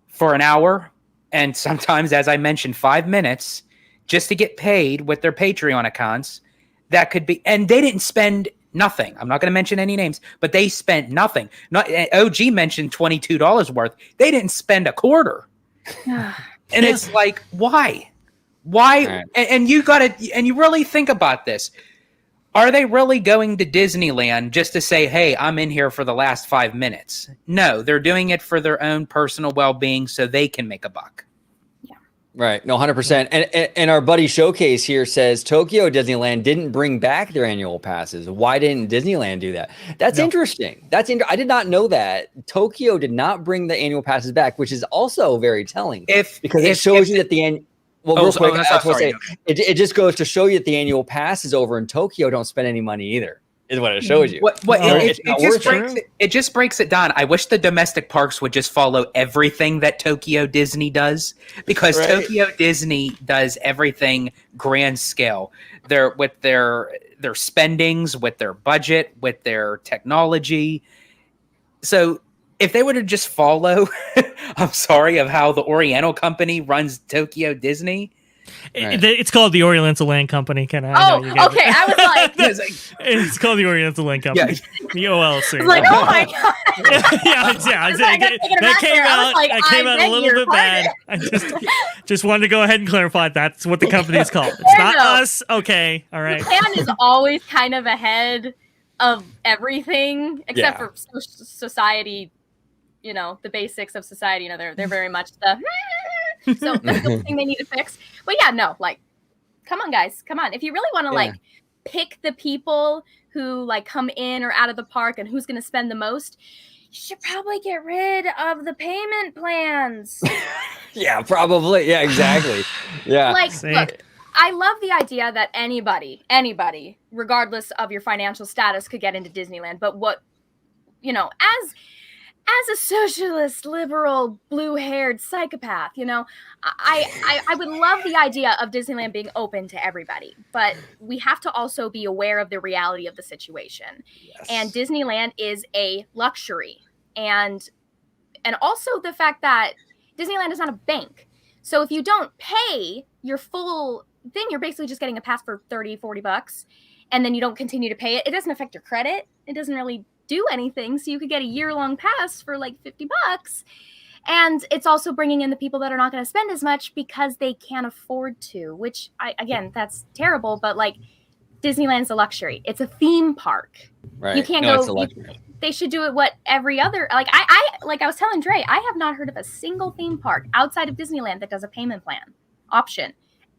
for an hour and sometimes, as I mentioned, 5 minutes just to get paid with their Patreon accounts. That could be, and they didn't spend nothing. I'm not going to mention any names, but they spent nothing. Not OG mentioned $22 worth. They didn't spend a quarter. And it's like, why? Right. And you really think about this. Are they really going to Disneyland just to say, hey, I'm in here for the last 5 minutes? No, they're doing it for their own personal well-being so they can make a buck. Right. No, 100%. And our buddy Showcase here says Tokyo Disneyland didn't bring back their annual passes. Why didn't Disneyland do that? That's interesting. I did not know that. Tokyo did not bring the annual passes back, which is also very telling. Because it shows you that the end. Well, real quick, it just goes to show you that the annual passes over in Tokyo don't spend any money either. Is what it shows you. It just breaks it down. I wish the domestic parks would just follow everything that Tokyo Disney does, because Tokyo Disney does everything grand scale. With their spendings, with their budget, with their technology. So if they were to just follow, I'm sorry, of how the Oriental Company runs Tokyo Disney. It's called the Oriental Land Company. Okay. I was like, it's called the Oriental Land Company. The OLC. I was like, oh my god. That came out a little bit bad. I just wanted to go ahead and clarify that's what the company is called. It's not us. Okay. All right. Japan is always kind of ahead of everything except for society. You know, the basics of society. You know, they're very much the. So that's the thing they need to fix. But yeah, no, like, come on, guys. Come on. If you really want to, like, pick the people who, like, come in or out of the park and who's going to spend the most, you should probably get rid of the payment plans. Yeah, probably. Yeah, exactly. Yeah. Like, look, I love the idea that anybody, regardless of your financial status, could get into Disneyland. But what, you know, as a socialist, liberal, blue-haired psychopath, you know, I would love the idea of Disneyland being open to everybody, but we have to also be aware of the reality of the situation. Yes. And Disneyland is a luxury. And also the fact that Disneyland is not a bank. So if you don't pay your full thing, you're basically just getting a pass for $30-$40, and then you don't continue to pay it. It doesn't affect your credit. It doesn't really do anything, so you could get a year-long pass for like $50, and it's also bringing in the people that are not going to spend as much because they can't afford to, which again, that's terrible, but like, Disneyland's a luxury. It's a theme park. Right. You can't go. It's a luxury. They should do it what every other, like I was telling Dre, I have not heard of a single theme park outside of Disneyland that does a payment plan option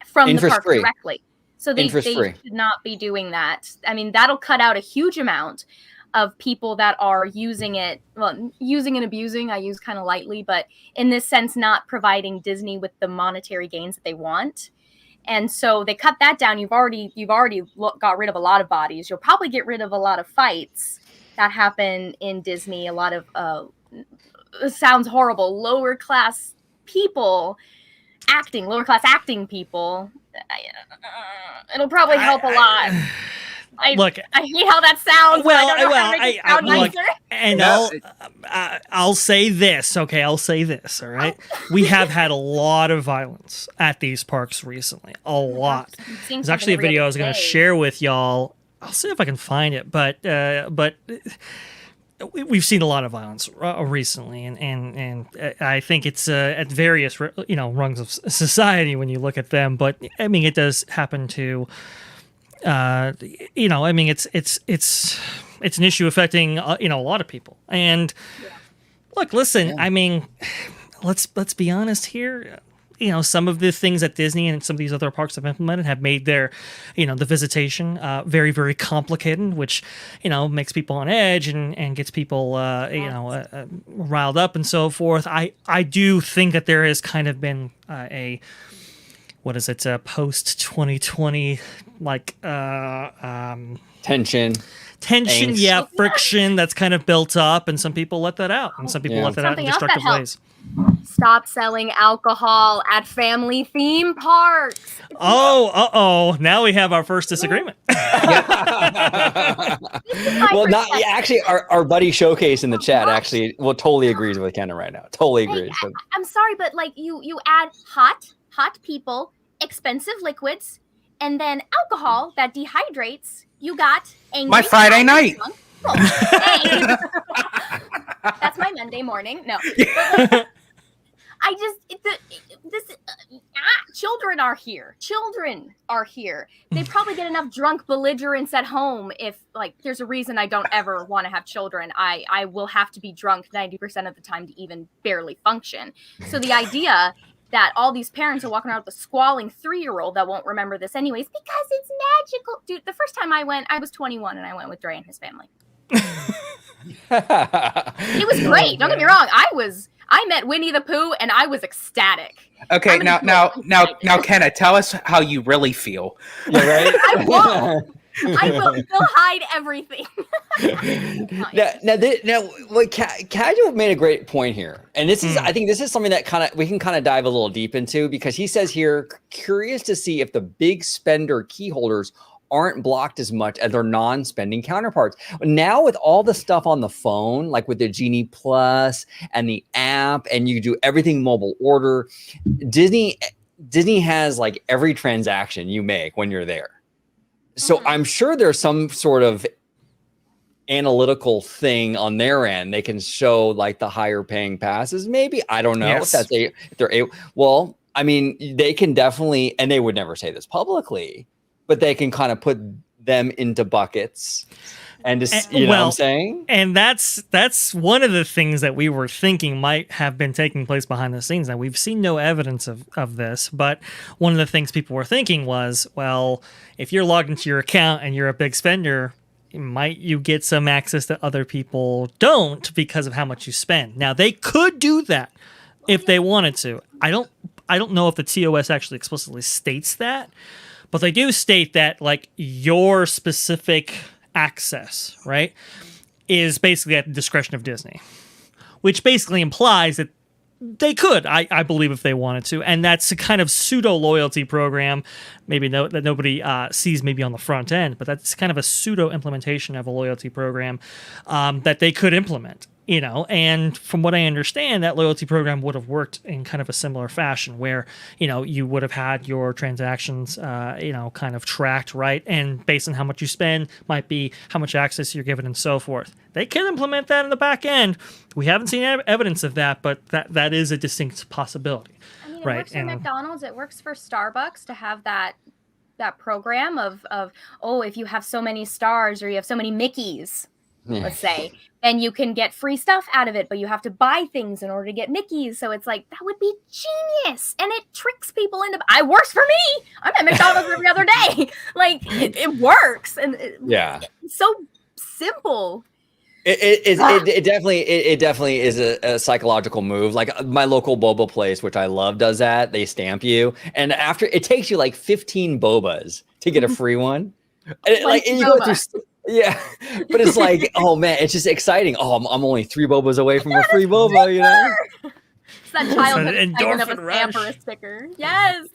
from the park directly. So they should not be doing that. I mean, that'll cut out a huge amount of people that are using and abusing, I use kind of lightly, but in this sense, not providing Disney with the monetary gains that they want. And so they cut that down. You've already got rid of a lot of bodies. You'll probably get rid of a lot of fights that happen in Disney. A lot of, it sounds horrible, lower class acting people. It'll probably help a lot. I hate how that sounds. Well, I don't know how to make it sound nicer. And I'll say this. Okay, I'll say this. All right, we have had a lot of violence at these parks recently. A lot. There's actually a video I was going to share with y'all. I'll see if I can find it. But we've seen a lot of violence recently, and I think it's at various rungs of society when you look at them. But I mean, it does happen to. I mean, it's an issue affecting a lot of people. And look, listen, I mean, let's be honest here. Some of the things that Disney and some of these other parks have implemented have made their, the visitation very, very complicated, which, makes people on edge and gets people, riled up and so forth. I do think that there has kind of been what is it, post 2020, like Tension, tension, angst. yeah, friction that's kind of built up, and some people let that out, and some people let that out in Something else that destructive ways. Stop selling alcohol at family theme parks. Oh, now we have our first disagreement. Well, not actually. Our buddy Showcase in the chat actually totally agrees with Kendra right now. Totally agrees. I'm sorry, but like you add hot people, expensive liquids, and then alcohol that dehydrates. You got angry. My Friday night. Hey. That's my Monday morning. No. I just children are here. Children are here. They probably get enough drunk belligerence at home. If like there's a reason I don't ever want to have children. I will have to be drunk 90% of the time to even barely function. So the idea that all these parents are walking around with a squalling 3-year-old that won't remember this anyways because it's magical. Dude, the first time I went, I was 21 and I went with Dre and his family. It was great. Don't get me wrong. I met Winnie the Pooh and I was ecstatic. Okay, now, Kenna, tell us how you really feel. Yeah, right. I won't. I will hide everything. Now, what Casual made a great point here, and this is, I think, this is something that we can kind of dive a little deep into, because he says here, curious to see if the big spender key holders aren't blocked as much as their non-spending counterparts. Now with all the stuff on the phone, like with the Genie Plus and the app, and you do everything mobile order, Disney has like every transaction you make when you're there. So I'm sure there's some sort of analytical thing on their end. They can show like the higher paying passes. Maybe, I don't know Yes. if they're able. Well, I mean, they can definitely, and they would never say this publicly, but they can kind of put them into buckets and just, you know what I'm saying? And that's one of the things that we were thinking might have been taking place behind the scenes. Now, we've seen no evidence of this, but one of the things people were thinking was, well, if you're logged into your account and you're a big spender, might you get some access that other people don't because of how much you spend. Now, they could do that if they wanted to. I don't know if the TOS actually explicitly states that, but they do state that like your specific access, right, is basically at the discretion of Disney, which basically implies that they could, I believe, if they wanted to. And that's a kind of pseudo loyalty program, maybe that nobody sees maybe on the front end, but that's kind of a pseudo implementation of a loyalty program that they could implement. You know, and from what I understand, that loyalty program would have worked in kind of a similar fashion where, you know, you would have had your transactions, kind of tracked, right? And based on how much you spend might be how much access you're given and so forth. They can implement that in the back end. We haven't seen evidence of that, but that is a distinct possibility. I mean, it right? works for McDonald's. It works for Starbucks to have that program of if you have so many stars or you have so many Mickeys, let's say, then you can get free stuff out of it, but you have to buy things in order to get Mickeys. So it's like, that would be genius. And it tricks people into, it works for me. I'm at McDonald's every other day. Like, it works. And it's so simple. It definitely is a psychological move. Like my local boba place, which I love, does that. They stamp you, and after it takes you like 15 bobas to get a free one. And you go through. Yeah, but it's like, oh man, it's just exciting. Oh, I'm only 3 bobas away from a free boba, you know. It's that childhood endorphin of a rush. stamp or a sticker. Yes.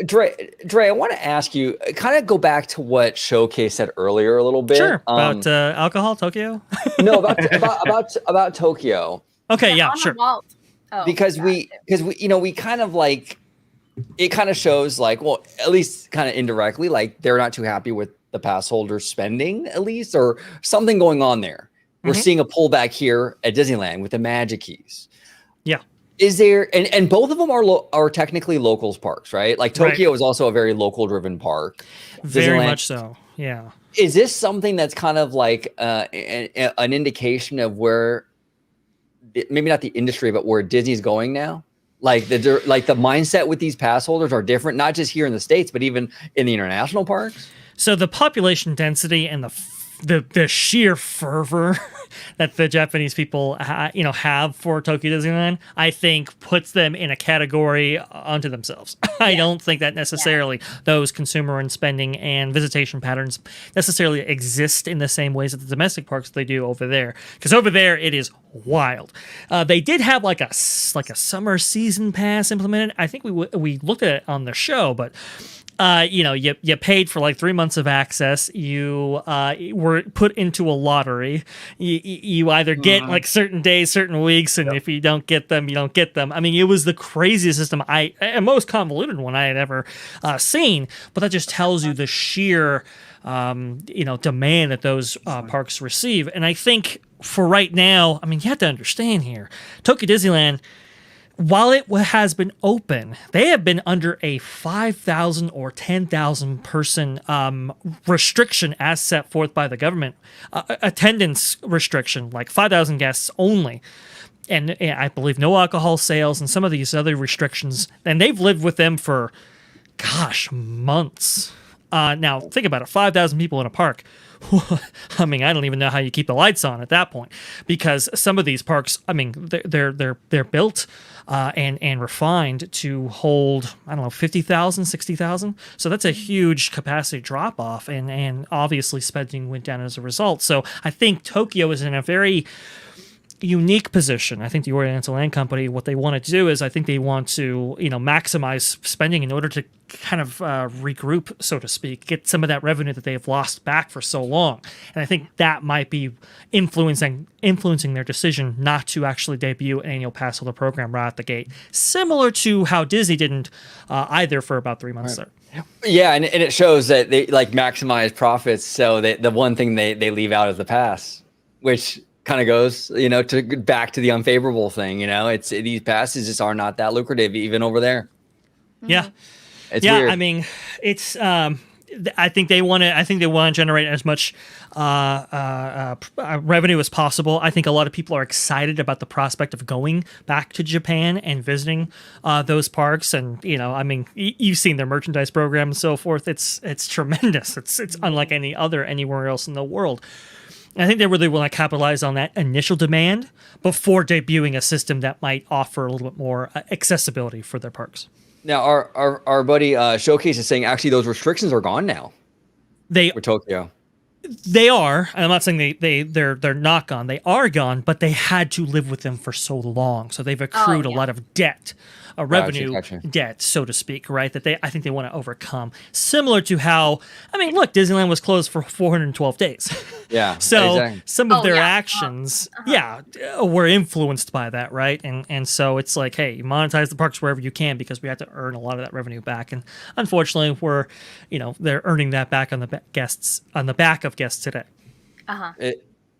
Dre, I want to ask you, kind of go back to what Showcase said earlier a little bit. Sure. About alcohol, Tokyo. No, about Tokyo. Okay, yeah, On the sure. vault. Oh, Because we kind of like, it kind of shows like, well, at least kind of indirectly, like they're not too happy with the pass holders spending, at least, or something going on there. We're seeing a pullback here at Disneyland with the Magic Keys. Yeah. Is there, and both of them are technically locals parks, right? Like Tokyo is also a very local driven park. Very Disneyland, much so. Yeah. Is this something that's kind of like an indication of where, maybe not the industry, but where Disney's going now? Like the mindset with these pass holders are different, not just here in the States, but even in the international parks. So the population density and the sheer fervor that the Japanese people have for Tokyo Disneyland, I think puts them in a category unto themselves. I don't think that necessarily those consumer and spending and visitation patterns necessarily exist in the same ways that the domestic parks they do over there, because over there it is wild. They did have like a summer season pass implemented. I think we looked at it on the show, but you paid for like 3 months of access. You were put into a lottery. You either get like certain days, certain weeks, and if you don't get them, you don't get them. I mean, it was the craziest system and most convoluted one I had ever seen. But that just tells you the sheer demand that those parks receive. And I think for right now, I mean, you have to understand here, Tokyo Disneyland, while it has been open, they have been under a 5,000 or 10,000 person restriction as set forth by the government, attendance restriction, like 5,000 guests only. And I believe no alcohol sales and some of these other restrictions. And they've lived with them for, months. Now, think about it, 5,000 people in a park. I mean, I don't even know how you keep the lights on at that point, because some of these parks, I mean, they're built and refined to hold, 50,000, 60,000. So that's a huge capacity drop off, and obviously spending went down as a result. So I think Tokyo is in a very unique position. I think the Oriental Land Company, what they want to do is, I think they want to, maximize spending in order to kind of regroup, so to speak, get some of that revenue that they have lost back for so long. And I think that might be influencing their decision not to actually debut an annual pass holder program right out the gate, similar to how Disney didn't either for about 3 months there. Yeah, and it shows that they like maximize profits. So the one thing they leave out is the pass, which kind of goes, to back to the unfavorable thing. It's these passes just are not that lucrative even over there. Yeah. It's weird. I mean, it's. I think they want to generate as much revenue as possible. I think a lot of people are excited about the prospect of going back to Japan and visiting those parks. And you've seen their merchandise program and so forth. It's tremendous. It's unlike any other anywhere else in the world. And I think they really want to capitalize on that initial demand before debuting a system that might offer a little bit more accessibility for their parks. Now, our buddy Showcase is saying actually those restrictions are gone now. For Tokyo. They are. And I'm not saying they're not gone. They are gone, but they had to live with them for so long. So they've accrued a lot of debt, a revenue debt, so to speak, right? That I think they want to overcome. Similar to how, look, Disneyland was closed for 412 days. Yeah. So exactly. some of their actions, were influenced by that, right? And so it's like, hey, you monetize the parks wherever you can, because we have to earn a lot of that revenue back. And unfortunately, they're earning that back on the back of guests today.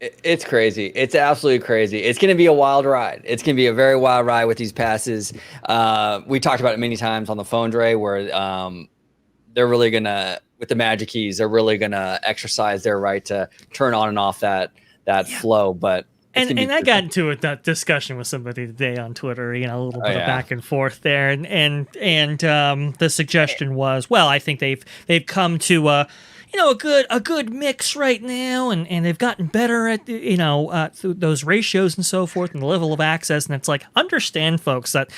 It's crazy. It's absolutely crazy. It's going to be a wild ride. It's going to be a very wild ride with these passes. We talked about it many times on the phone, Dre, where they're really going to, with the Magic Keys, they're really going to exercise their right to turn on and off that flow. But and I got into that discussion with somebody today on Twitter, a little bit of back and forth there, and the suggestion was, well, I think they've come to a good mix right now, and they've gotten better at through those ratios and so forth, and the level of access. And it's like, understand, folks, that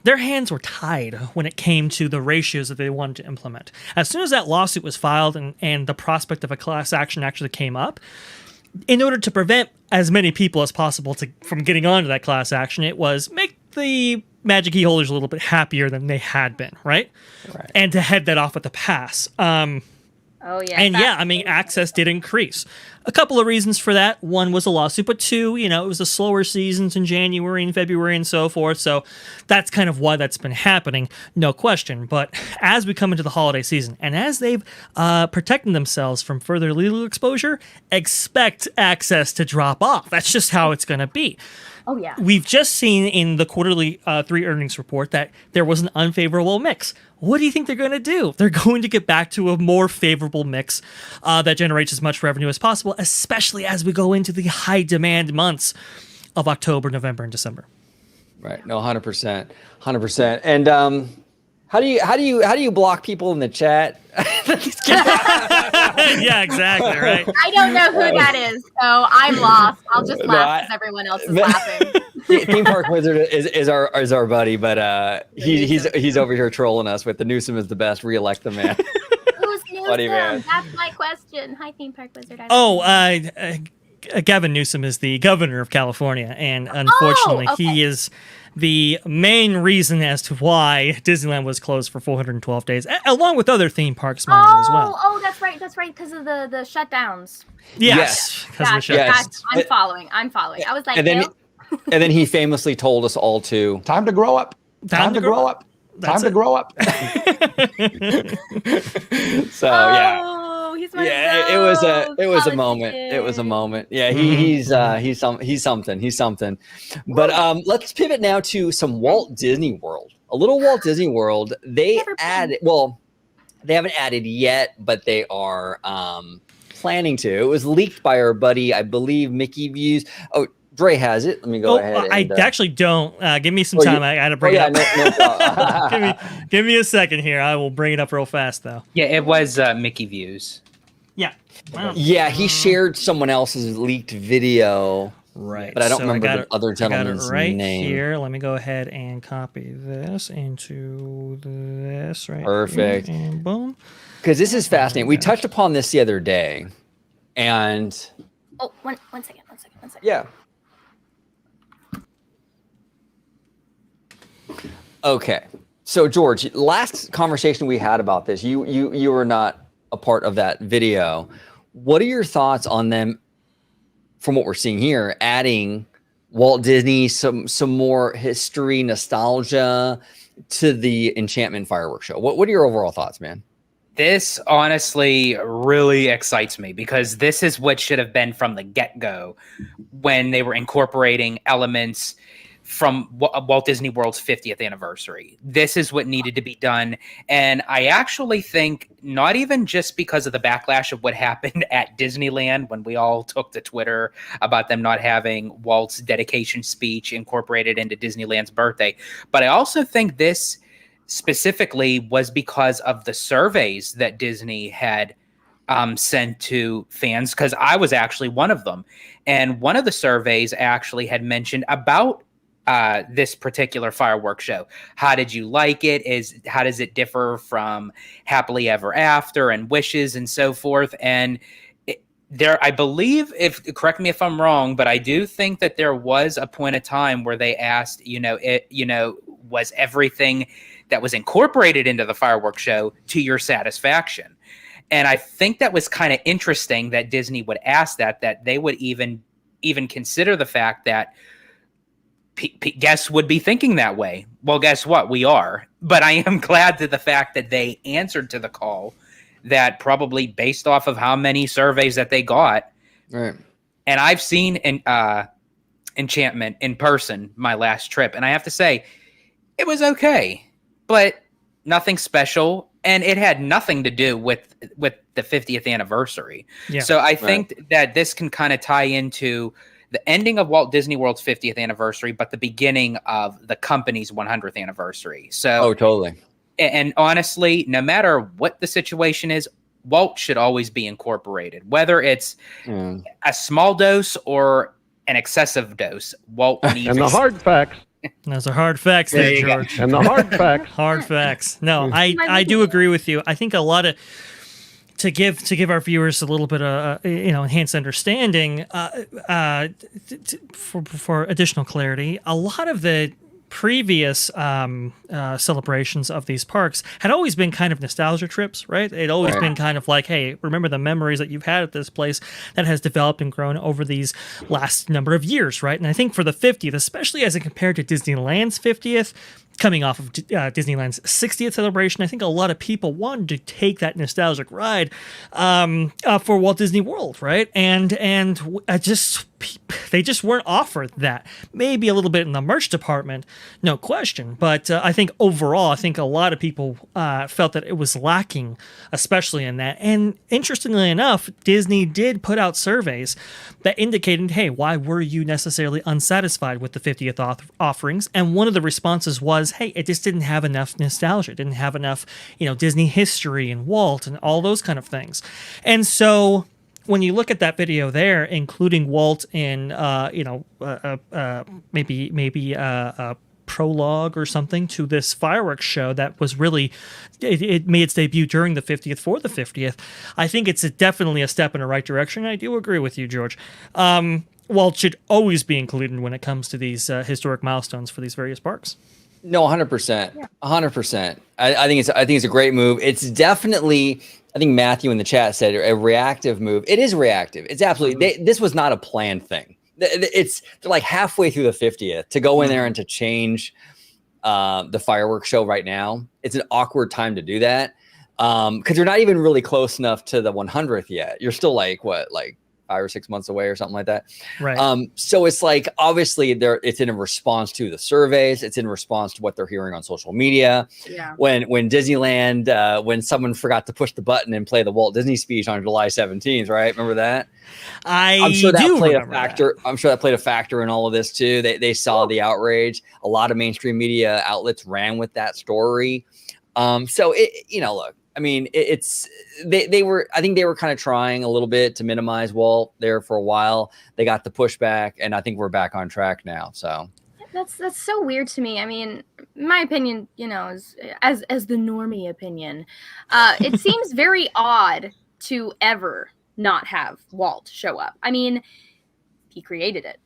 their hands were tied when it came to the ratios that they wanted to implement. As soon as that lawsuit was filed and the prospect of a class action actually came up, in order to prevent as many people as possible from getting onto that class action, it was make the Magic Key holders a little bit happier than they had been, right? And to head that off with the pass. Access did increase. A couple of reasons for that. One was a lawsuit, but two, it was the slower seasons in January and February and so forth. So that's kind of why that's been happening, no question. But as we come into the holiday season, and as they've protected themselves from further legal exposure, expect access to drop off. That's just how it's going to be. Oh, yeah. We've just seen in the quarterly 3 earnings report that there was an unfavorable mix. What do you think they're going to do? They're going to get back to a more favorable mix that generates as much revenue as possible, especially as we go into the high demand months of October, November, and December. Right. No, 100%. 100%. And How do you block people in the chat? Yeah, exactly. Right. I don't know who that is, so I'm lost. I'll just laugh because everyone else is laughing. Theme Park Wizard is our buddy, but he's over here trolling us with the Newsom is the best. Reelect the man. Who's Newsom? Funny man. That's my question. Hi, Theme Park Wizard. Gavin Newsom is the governor of California, and unfortunately, he is the main reason as to why Disneyland was closed for 412 days, along with other theme parks, mind you, as well. Oh, that's right, because of the shutdowns. Yes, because of the shutdowns. Yes. I'm following. I was like, and then he famously told us all to time to grow up. Time to grow up. Time to grow up. So yeah. He's my Yeah, it was a moment. It was a moment. Yeah, he's something. But let's pivot now to some Walt Disney World. A little Walt Disney World. They haven't added yet, but they are planning to. It was leaked by our buddy, I believe, Mickey Views. Oh, Dre has it. Let me go ahead. I actually don't. Give me some time. I got to bring it up. No give me a second here. I will bring it up real fast, though. Yeah, it was Mickey Views. Yeah. Wow. Yeah, he shared someone else's leaked video. Right. But I don't remember the other gentleman's right name. Here. Let me go ahead and copy this into this right Perfect. here, and boom. Because this is fascinating. We touched upon this the other day. And one second. yeah. Okay. So George, last conversation we had about this, you were not a part of that video. What are your thoughts on them, from what we're seeing here, adding Walt Disney, some more history, nostalgia to the Enchantment fireworks show? What are your overall thoughts, man? This honestly really excites me because this is what should have been from the get-go when they were incorporating elements from Walt Disney World's 50th anniversary. This is what needed to be done. And I actually think not even just because of the backlash of what happened at Disneyland when we all took to Twitter about them not having Walt's dedication speech incorporated into Disneyland's birthday, but I also think this specifically was because of the surveys that Disney had sent to fans, because I was actually one of them. And one of the surveys actually had mentioned about this particular fireworks show. How did you like it? How does it differ from Happily Ever After and Wishes and so forth? And I believe, correct me if I'm wrong, but I do think that there was a point of time where they asked, was everything that was incorporated into the fireworks show to your satisfaction? And I think that was kind of interesting that Disney would ask that they would even consider the fact that guests would be thinking that way. Well, guess what? We are. But I am glad to the fact that they answered to the call, that probably based off of how many surveys that they got. Right. And I've seen Enchantment in person my last trip, and I have to say it was okay, but nothing special, and it had nothing to do with the 50th anniversary. Yeah. So I think that this can kind of tie into the ending of Walt Disney World's 50th anniversary, but the beginning of the company's 100th anniversary. So, totally. And honestly, no matter what the situation is, Walt should always be incorporated, whether it's a small dose or an excessive dose. Walt needs. And the hard facts. Those are hard facts there, George. And the hard facts. Hard facts. No, I do agree with you. I think a lot of to give our viewers a little bit of enhanced understanding for additional clarity. A lot of the previous celebrations of these parks had always been kind of nostalgia trips, right? They'd always been kind of like, hey, remember the memories that you've had at this place that has developed and grown over these last number of years, right? And I think for the 50th, especially as it compared to Disneyland's 50th, coming off of Disneyland's 60th celebration, I think a lot of people wanted to take that nostalgic ride for Walt Disney World, right? And just they just weren't offered that. Maybe a little bit in the merch department, no question. But I think overall, I think a lot of people felt that it was lacking, especially in that. And interestingly enough, Disney did put out surveys that indicated, hey, why were you necessarily unsatisfied with the 50th offerings? And one of the responses was, hey, it just didn't have enough nostalgia. It didn't have enough, Disney history and Walt and all those kind of things. And so when you look at that video there, including Walt in, maybe a prologue or something to this fireworks show that was really, it made its debut during the 50th for the 50th. I think it's definitely a step in the right direction. I do agree with you, George. Walt should always be included when it comes to these historic milestones for these various parks. No, 100%, 100%. I think it's a great move. It's definitely, I think Matthew in the chat said, a reactive move. It is reactive. It's absolutely. This was not a planned thing. They're like halfway through the 50th to go in there and to change the fireworks show right now. It's an awkward time to do that because you're not even really close enough to the 100th yet. You're still like 5 or 6 months away or something like that. Right. So it's like, obviously it's in response to the surveys. It's in response to what they're hearing on social media. Yeah. When Disneyland, when someone forgot to push the button and play the Walt Disney speech on July 17th, right? Remember that? I'm sure that played a factor. I'm sure that played a factor in all of this too. They saw the outrage. A lot of mainstream media outlets ran with that story. So look, I mean, they were kind of trying a little bit to minimize Walt there for a while. They got the pushback, and I think we're back on track now. So that's so weird to me. I mean, my opinion, is as the normie opinion, it seems very odd to ever not have Walt show up. I mean, he created it.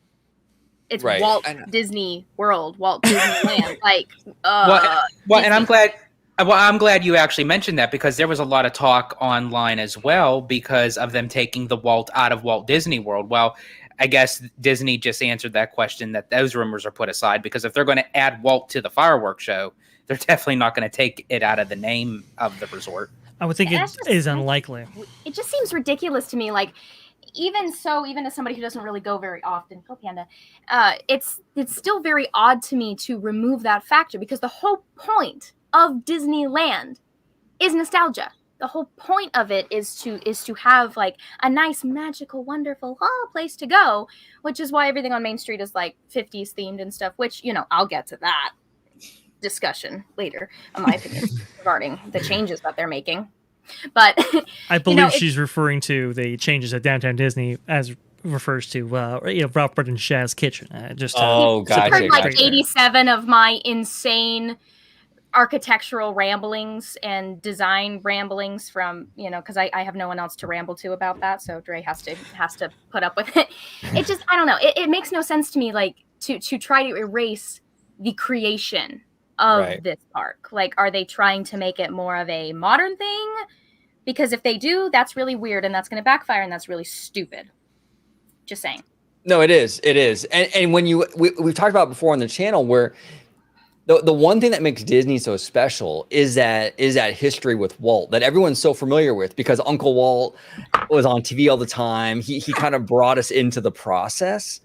It's right. Walt Disney World, Walt Disneyland. And I'm glad. Well, I'm glad you actually mentioned that because there was a lot of talk online as well because of them taking the Walt out of Walt Disney World. Well, I guess Disney just answered that question that those rumors are put aside because if they're going to add Walt to the fireworks show, they're definitely not going to take it out of the name of the resort. I would think it is unlikely. It just seems ridiculous to me. Like, even as somebody who doesn't really go very often, go Panda, it's still very odd to me to remove that factor because the whole point of Disneyland is nostalgia. The whole point of it is to have like a nice, magical, wonderful place to go, which is why everything on Main Street is like 50s themed and stuff, which, I'll get to that discussion later, in my opinion, regarding the changes that they're making. But I believe she's referring to the changes at Downtown Disney as refers to Robert and Shaz's kitchen. Gotcha. Heard like 87 of my insane architectural ramblings and design ramblings from, because I have no one else to ramble to about that, so Dre has to put up with it. It just, I don't know, it makes no sense to me, like to try to erase the creation of this park. Like, are they trying to make it more of a modern thing? Because if they do, that's really weird and that's going to backfire and that's really stupid. Just saying. No, it is. And when we've talked about before on the channel where the one thing that makes Disney so special is that history with Walt that everyone's so familiar with because Uncle Walt was on TV all the time. He kind of brought us into the process.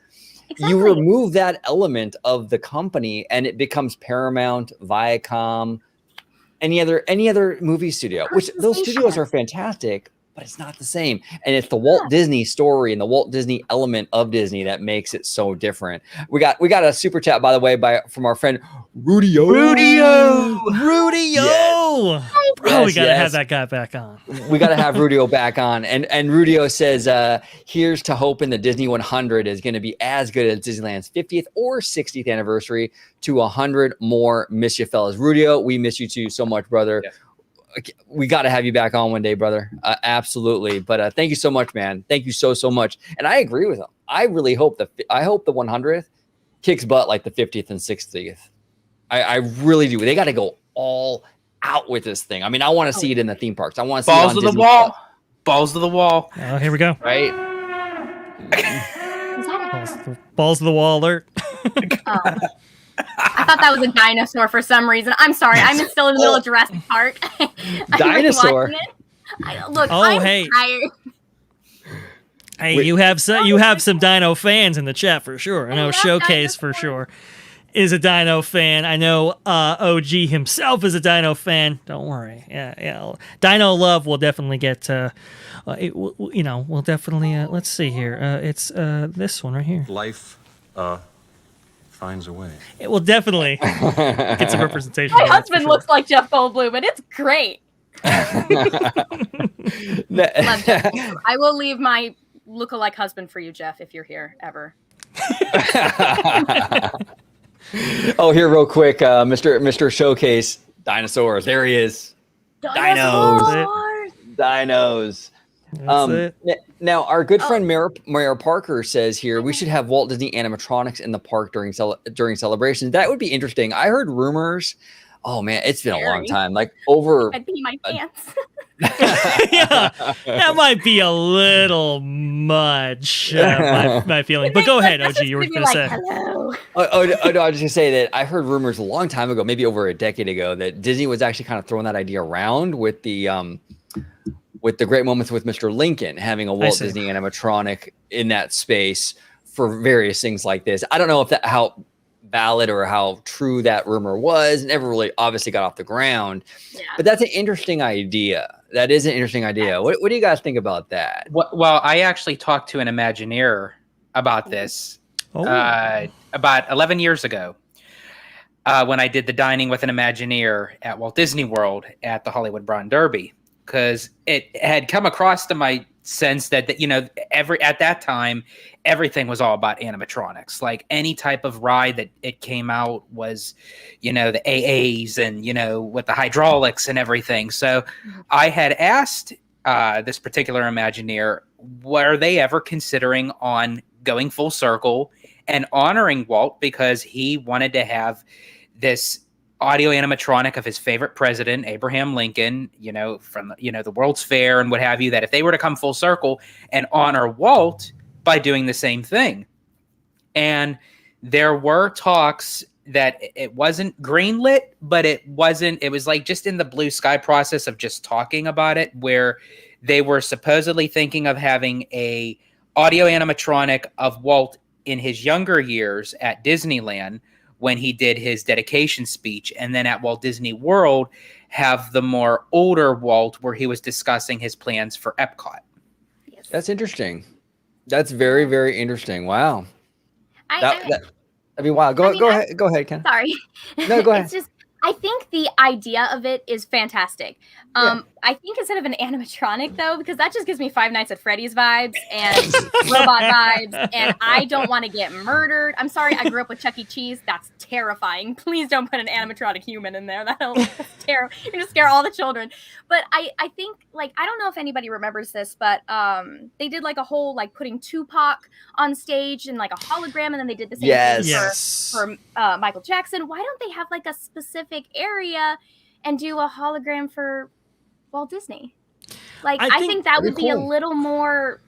Exactly. You remove that element of the company and it becomes Paramount, Viacom, any other movie studio, which those studios are fantastic, but it's not the same. And it's the Walt Disney story and the Walt Disney element of Disney that makes it so different. We got a super chat, by the way, from our friend Rudio. Yes. Bro, we gotta have that guy back on. We gotta have Rudio back on. And Rudio says, here's to hoping the Disney 100 is going to be as good as Disneyland's 50th or 60th anniversary to 100 more. Miss you, fellas. Rudio, we miss you too so much, brother. Yeah. We got to have you back on one day, brother. Absolutely. But thank you so much, man. Thank you so much. And I agree with him. I really hope the 100th kicks butt like the 50th and 60th. I really do. They got to go all out with this thing. I mean, I want to see it in the theme parks. I want to see balls it on to Disney the wall. Plus. Balls to the wall. Oh, here we go. Right. Balls to the wall alert. I thought that was a dinosaur for some reason. I'm sorry. I'm still in the middle of Jurassic Park. Dinosaur. I'm tired. Hey, you have some Dino fans in the chat for sure. I know Showcase for sure is a Dino fan. I know OG himself is a Dino fan. Don't worry. Yeah. Dino love will definitely get we'll definitely let's see here. It's this one right here. Life finds a way. It will definitely get some representation. My husband looks like Jeff Goldblum, and it's great. Love Jeff. I will leave my look-alike husband for you, Jeff, if you're here ever. Oh, here real quick, Mr. Showcase dinosaurs. There he is. Dinos. Now, our good friend Mayor Parker says here we should have Walt Disney animatronics in the park during celebrations. That would be interesting. I heard rumors. Oh man, it's been a long time. Like over. I'd pee my pants. Yeah, that might be a little much. My feeling. But go ahead, OG. You were going to say. Hello. No, I was just going to say that I heard rumors a long time ago, maybe over a decade ago, that Disney was actually kind of throwing that idea around with the great moments with Mr. Lincoln, having a Walt Disney animatronic in that space for various things like this. I don't know if how valid or how true that rumor was. It never really obviously got off the ground. Yeah. But that's an interesting idea. That is an interesting idea. What do you guys think about that? Well, I actually talked to an Imagineer about this about 11 years ago when I did the Dining with an Imagineer at Walt Disney World at the Hollywood Brown Derby, because it had come across to my sense that at that time everything was all about animatronics. Like any type of ride that it came out was the AAs and with the hydraulics and everything. So I had asked this particular Imagineer, were they ever considering on going full circle and honoring Walt, because he wanted to have this audio animatronic of his favorite president, Abraham Lincoln, from the World's Fair and what have you, that if they were to come full circle and honor Walt by doing the same thing. And there were talks that it wasn't greenlit, but it was like just in the blue sky process of just talking about it, where they were supposedly thinking of having a audio animatronic of Walt in his younger years at Disneyland, when he did his dedication speech, and then at Walt Disney World have the more older Walt where he was discussing his plans for Epcot. Yes. That's interesting. That's very, very interesting. Wow. That'd be wild. Go ahead, Ken. Sorry. No, go ahead. It's just, I think the idea of it is fantastic. I think instead of an animatronic, though, because that just gives me Five Nights at Freddy's vibes and robot vibes, and I don't want to get murdered. I'm sorry, I grew up with Chuck E. Cheese. That's terrifying. Please don't put an animatronic human in there. That's terrible. You're going to scare all the children. But I think, I don't know if anybody remembers this, but they did a whole, putting Tupac on stage and a hologram, and then they did the same thing for Michael Jackson. Why don't they have a specific area and do a hologram for Walt Disney? I think that would be a little more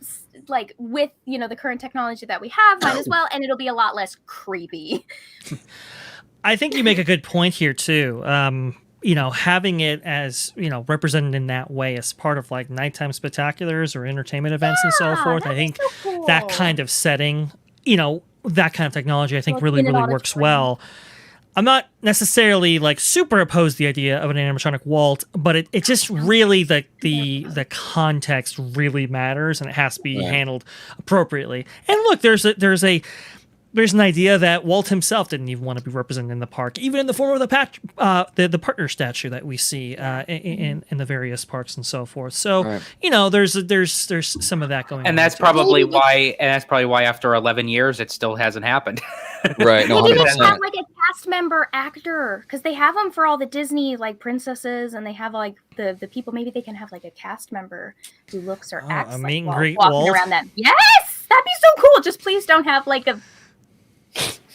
with the current technology that we have, might as well, and it'll be a lot less creepy. I think you make a good point here too. Having it as represented in that way as part of nighttime spectaculars or entertainment events and so forth. I think so cool. That kind of setting, that kind of technology, I think really works well. I'm not necessarily super opposed to the idea of an animatronic Walt, but it just really the context really matters, and it has to be handled appropriately. And look, there's an idea that Walt himself didn't even want to be represented in the park, even in the form of the partner statue that we see in the various parks and so forth. So there's some of that going on. And that's probably why after 11 years it still hasn't happened. Right. No, maybe they should have a cast member actor, because they have them for all the Disney princesses, and they have the people. Maybe they can have a cast member who looks or acts walking Walt. Around them. Yes, that'd be so cool. Just please don't have a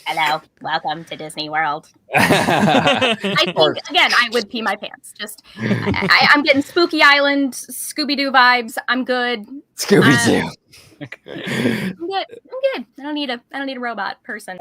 hello, welcome to Disney World. I think, again, I would pee my pants. Just, I'm getting Spooky Island, Scooby-Doo vibes. I'm good. Scooby-Doo. I'm getting good. I don't need a robot person.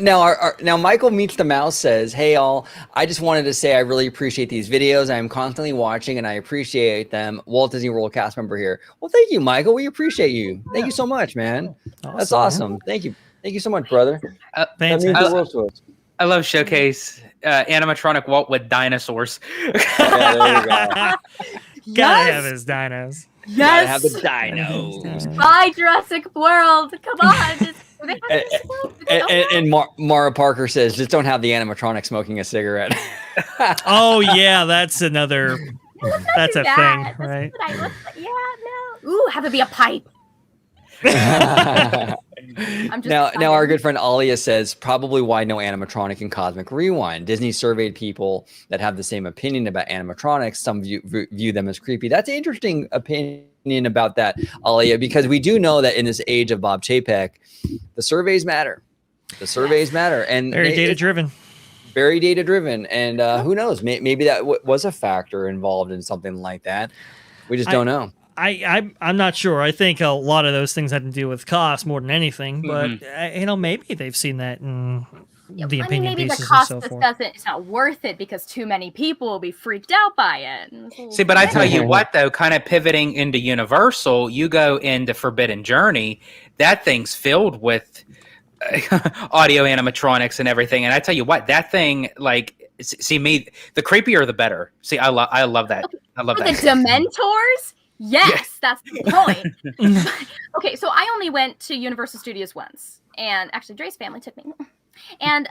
Now Michael Meets the Mouse says, "Hey all, I just wanted to say I really appreciate these videos. I am constantly watching and I appreciate them." Walt Disney World cast member here. Well, thank you, Michael. We appreciate you. Thank you so much, man. That's awesome. Thank you. Thank you so much, brother. That means the world to us. I love Showcase animatronic Walt with dinosaurs. Yeah, there you go. Gotta have his dinos. Yes. Gotta have the dinos. Buy Jurassic World. Come on. And Mara Parker says, just don't have the animatronic smoking a cigarette. Oh yeah, that's another. That's a thing, right? Yeah, no. Ooh, have it be a pipe. Now our good friend Alia says, probably why no animatronic in Cosmic Rewind. Disney surveyed people that have the same opinion about animatronics. Some view them as creepy. That's an interesting opinion about that, Alia, because we do know that in this age of Bob Chapek, the surveys matter. The surveys matter, and very data driven. Very data driven, and who knows? Maybe that was a factor involved in something like that. We just don't know. I'm not sure. I think a lot of those things had to do with cost more than anything, but maybe they've seen that in the opinion maybe pieces the cost and so forth. it's not worth it because too many people will be freaked out by it. See, but I tell you what, though, kind of pivoting into Universal, you go into Forbidden Journey, that thing's filled with audio animatronics and everything. And I tell you what, that thing, like, see me, the creepier the better. See, I love that. I love that. The Dementors. Yes, that's the point. Okay, so I only went to Universal Studios once, and actually Dre's family took me. And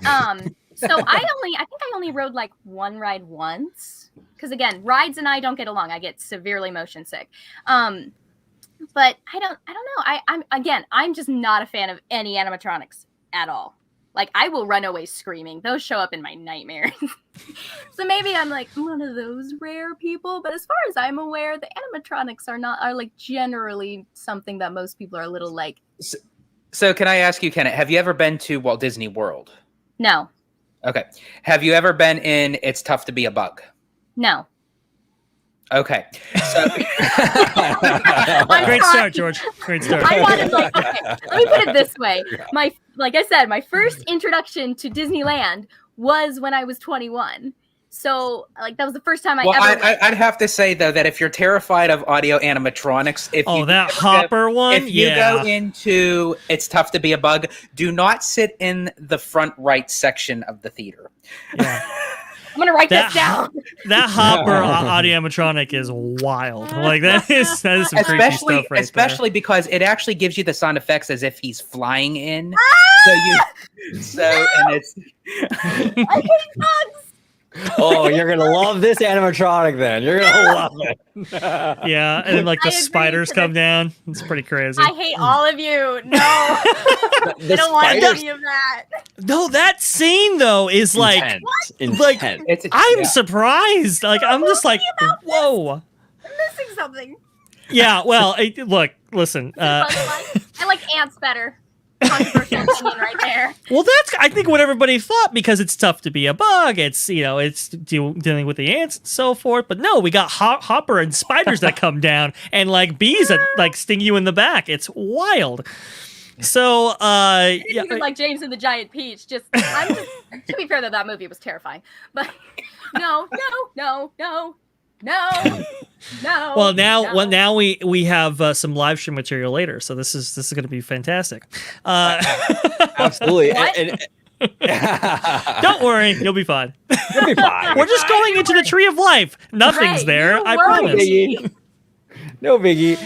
so I think I only rode like one ride once, because again, rides and I don't get along. I get severely motion sick. But I don't know. I'm just not a fan of any animatronics at all. Like, I will run away screaming. Those show up in my nightmares. So maybe I'm like one of those rare people. But as far as I'm aware, the animatronics are like generally something that most people are a little like. So can I ask you, Kenneth, have you ever been to Walt Disney World? No. Okay. Have you ever been in It's Tough to Be a Bug? No. Okay. So Great start, George. Great start. I wanted, like, okay, let me put it this way. Like I said, my first introduction to Disneyland was when I was 21. So, like, that was the first time I'd have to say, though, that if you're terrified of audio animatronics, if you go into It's Tough to Be a Bug, do not sit in the front right section of the theater. Yeah. I'm gonna write this down. That Hopper audio animatronic is wild. Like that is some creepy stuff right especially there. Because it actually gives you the sound effects as if he's flying in. And it's. I hate bugs. Oh, you're gonna love this animatronic then. You're gonna love it. Yeah, and then like the spiders come down. It's pretty crazy. I hate all of you. No, I don't want any of that. No, that scene though is like, intense. I'm surprised. Like I'm just like, whoa. I'm missing something. Yeah, well, listen. I like ants better. Controversial opinion right there. Well, that's I think what everybody thought because it's tough to be a bug. It's it's dealing with the ants and so forth. But no, we got Hopper and spiders that come down and like bees that like sting you in the back. It's wild. So even like James and the Giant Peach. To be fair, that movie was terrifying. But no. Well, now we have some live stream material later, so this is going to be fantastic. Absolutely. Don't worry, you'll be fine. You'll be fine. We're just going into the Tree of Life. Nothing's there. I promise. No biggie.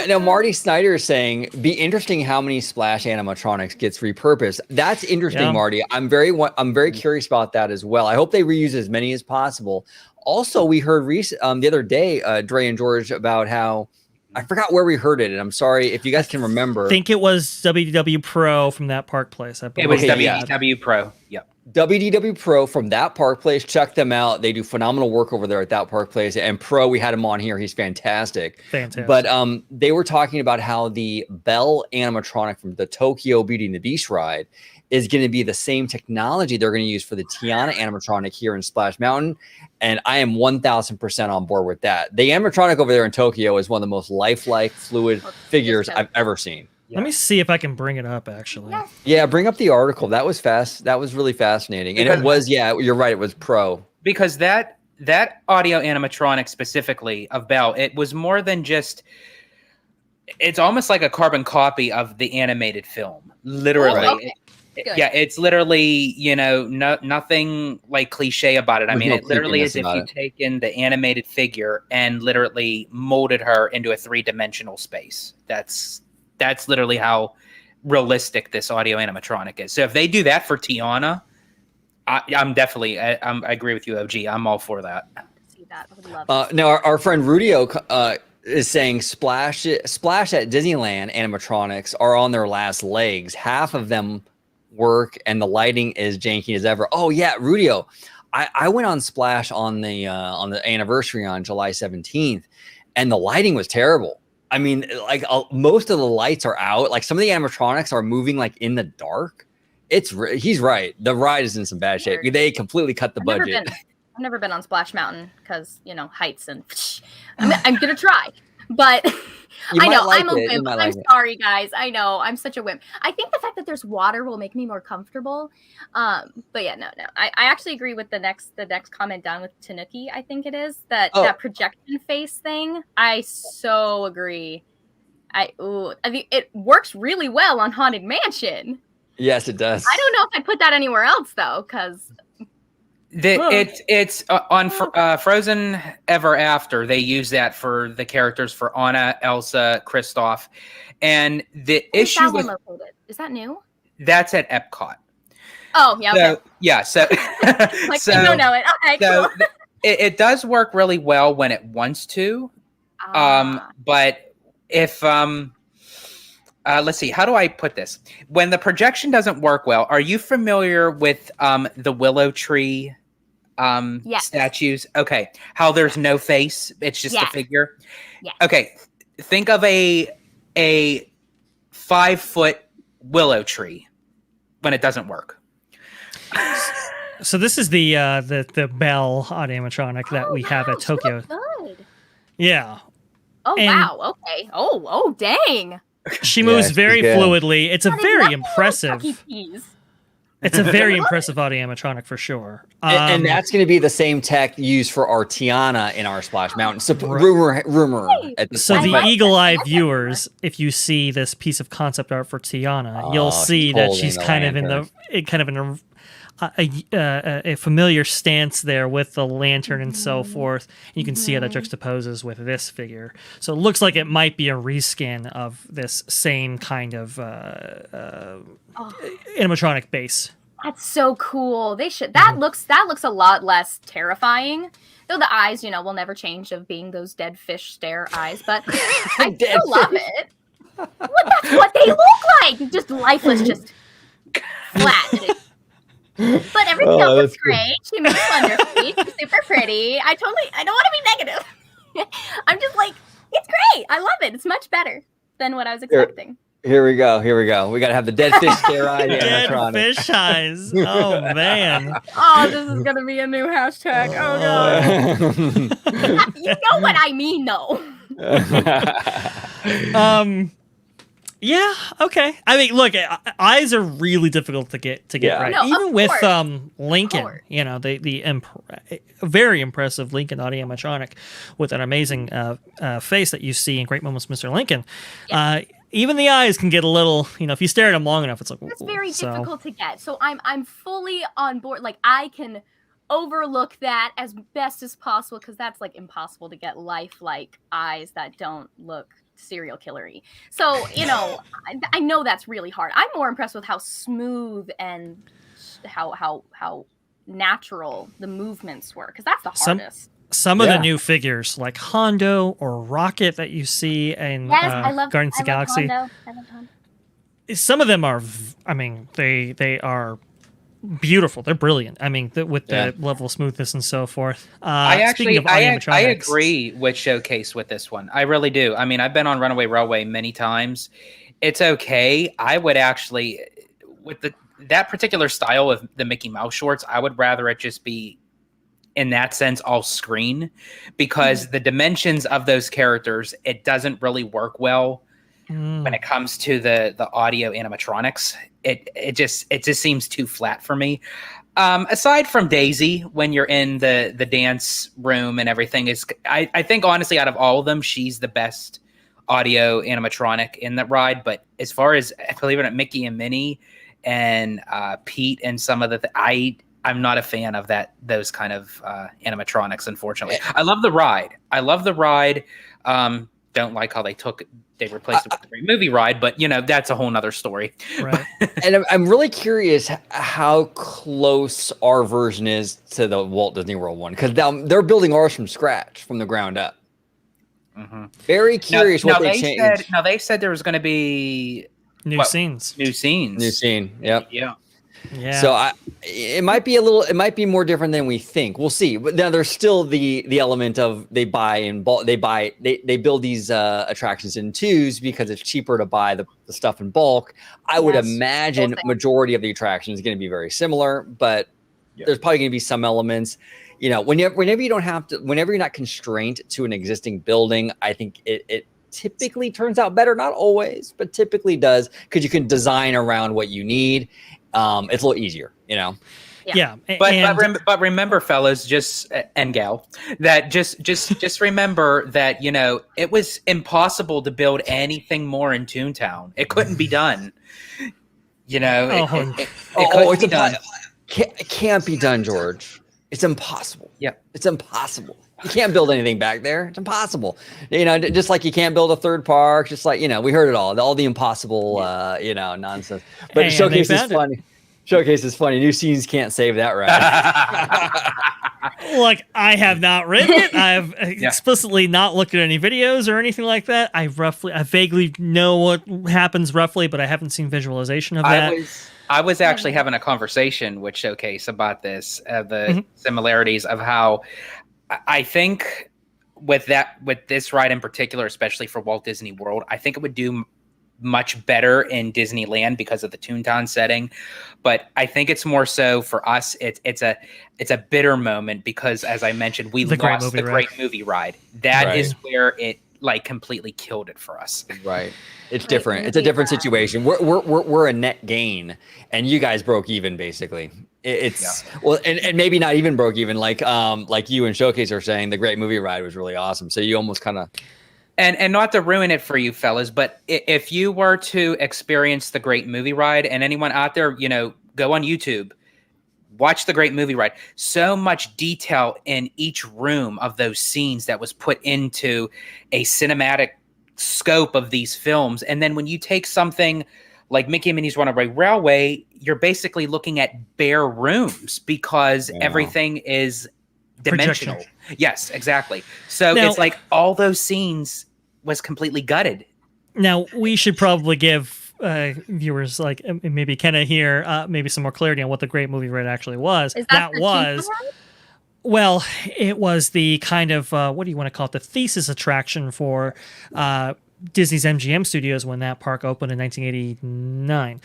Now, Marty Snyder is saying, be interesting how many Splash animatronics gets repurposed. That's interesting, yeah. Marty. I'm very curious about that as well. I hope they reuse as many as possible. Also, we heard the other day, Dre and George, about how I forgot where we heard it, and I'm sorry if you guys can remember. I think it was WDW Pro from that park place. It was WDW Pro. Yep. WDW Pro from that park place. Check them out. They do phenomenal work over there at that park place. And Pro, we had him on here. He's fantastic. But they were talking about how the Belle animatronic from the Tokyo Beauty and the Beast ride is going to be the same technology they're going to use for the Tiana animatronic here in Splash Mountain. And I am 1,000% on board with that. The animatronic over there in Tokyo is one of the most lifelike, fluid figures I've ever seen. Let me see if I can bring it up. Actually, Yeah, bring up the article. That was fast. That was really fascinating, and it was. Yeah, you're right. It was pro because that audio animatronic specifically of Belle, it was more than just. It's almost like a carbon copy of the animated film, literally. Oh, okay. It's literally, nothing like cliche about it. I mean, it literally is if you taken the animated figure and literally molded her into a 3-dimensional space. That's literally how realistic this audio animatronic is. So if they do that for Tiana, I'm definitely, I agree with you, OG. I'm all for that. See that. I would love now, our friend Rudio is saying Splash at Disneyland animatronics are on their last legs. Half of them work and the lighting is janky as ever. Oh yeah, Rudio. I went on Splash on the anniversary on July 17th and the lighting was terrible. I mean, like most of the lights are out. Like some of the animatronics are moving like in the dark. He's right. The ride is in some bad shape. They completely cut the budget. I've never been on Splash Mountain because, heights and I'm going to try, but I know I'm a wimp. I'm sorry, guys. I know I'm such a wimp. I think the fact that there's water will make me more comfortable. But yeah, no. I actually agree with the next comment down with Tanuki. I think it is that projection face thing. I so agree. I mean, it works really well on Haunted Mansion. Yes, it does. I don't know if I'd put that anywhere else though, because it's on Frozen Ever After. They use that for the characters for Anna, Elsa, Kristoff, and the issue with is that new? That's at Epcot. Oh yeah. So, okay. Yeah. So like so, I don't know it. Okay, so cool. it does work really well when it wants to. But if let's see, how do I put this? When the projection doesn't work well, are you familiar with the willow tree statues? Okay. How there's no face, it's just a figure. Yeah. Okay. Think of a 5-foot willow tree when it doesn't work. So this is the Belle animatronic that we have at Tokyo. Good. Yeah. Oh wow. Okay. Oh dang. She moves very fluidly. It's a very impressive. It's a very impressive audio animatronic for sure. And that's going to be the same tech used for our Tiana in our Splash Mountain. So rumor. So the eagle-eye viewers, if you see this piece of concept art for Tiana, you'll see that she's kind of in a familiar stance there with the lantern and so forth. You can see how that juxtaposes with this figure. So it looks like it might be a reskin of this same kind of animatronic base. That's so cool. They should. That looks a lot less terrifying. Though the eyes, will never change of being those dead fish stare eyes. But I still love it. That's what they look like. Just lifeless, just flat. But everything else is great. She moves wonderfully. She's super pretty. I don't want to be negative. I'm just like, it's great. I love it. It's much better than what I was expecting. Here we go. We got to have the dead fish stare eye. Dead fish eyes. Oh, man. Oh, this is going to be a new hashtag. Oh, God. You know what I mean, though. Yeah. Okay. I mean, look, eyes are really difficult to get right. No, even with Lincoln, the very impressive Lincoln audio animatronic with an amazing face that you see in Great Moments, Mr. Lincoln. Yeah. Even the eyes can get a little, if you stare at them long enough, it's like it's very difficult to get. So I'm fully on board. Like I can overlook that as best as possible because that's like impossible to get lifelike eyes that don't look serial killery. So I know that's really hard. I'm more impressed with how smooth and how natural the movements were because that's the hardest. Some of the new figures like Hondo or Rocket that you see in Guardians of the Galaxy. I love Hondo. Some of them are, they are beautiful. They're brilliant. With the level of smoothness and so forth. I agree with Showcase with this one. I really do. I've been on Runaway Railway many times. It's okay. I would actually, with that particular style of the Mickey Mouse shorts, I would rather it just be, in that sense, all screen, because the dimensions of those characters, it doesn't really work well when it comes to the audio animatronics. It just seems too flat for me. Aside from Daisy, when you're in the dance room and everything, I think honestly out of all of them, she's the best audio animatronic in the ride. But as far as, believe it or not, Mickey and Minnie and Pete and some of I'm not a fan of those kind of animatronics, unfortunately. I love the ride. Don't like how they replaced it with the Great Movie Ride, but that's a whole nother story. Right. And I'm really curious how close our version is to the Walt Disney World one, because they're building ours from scratch, from the ground up. Mm-hmm. Very curious what they changed. They said there was going to be new scenes. New scene. Yep. Yeah. Yeah. So it might be more different than we think. We'll see. But now there's still the element of they buy in bulk. They build these attractions in twos because it's cheaper to buy the stuff in bulk. I would imagine majority of the attractions is going to be very similar, but there's probably going to be some elements. Whenever you're not constrained to an existing building, I think it typically turns out better. Not always, but typically does, because you can design around what you need. It's a little easier, Yeah. But remember, fellas, and gal, that just remember that it was impossible to build anything more in Toontown. It couldn't be done. It couldn't be done. It can't be done, George. It's impossible. Yeah, it's impossible. You can't build anything back there. It's impossible. Just like you can't build a third park. Just like we heard it all the impossible, nonsense. But Showcase is funny. Showcase is funny. New scenes can't save that ride. Look, I have not written it. I've explicitly not looked at any videos or anything like that. I vaguely know what happens roughly, but I haven't seen visualization of that. I was actually having a conversation with Showcase about this, the similarities of how I think with this ride in particular, especially for Walt Disney World, I think it would do much better in Disneyland because of the Toontown setting. But I think it's more so for us. It's a bitter moment because, as I mentioned, we lost the Great Movie Ride. That is where it completely killed it for us. Right. It's different. It's a different situation. We're a net gain, and you guys broke even basically. Well, and maybe not even broke even. Like you and Showcase are saying, the Great Movie Ride was really awesome. So you almost kind of. And not to ruin it for you fellas, but if you were to experience the Great Movie Ride, and anyone out there, go on YouTube, watch the Great Movie Ride. So much detail in each room of those scenes that was put into a cinematic scope of these films. And then when you take something like Mickey and Minnie's Runaway Railway, you're basically looking at bare rooms because everything is dimensional. Projection. Yes, exactly. So it's like all those scenes was completely gutted. Now we should probably give viewers like maybe Kenna here maybe some more clarity on what the Great Movie Ride actually was. Well, it was the kind of what do you want to call it? The thesis attraction for Disney's MGM Studios when that park opened in 1989.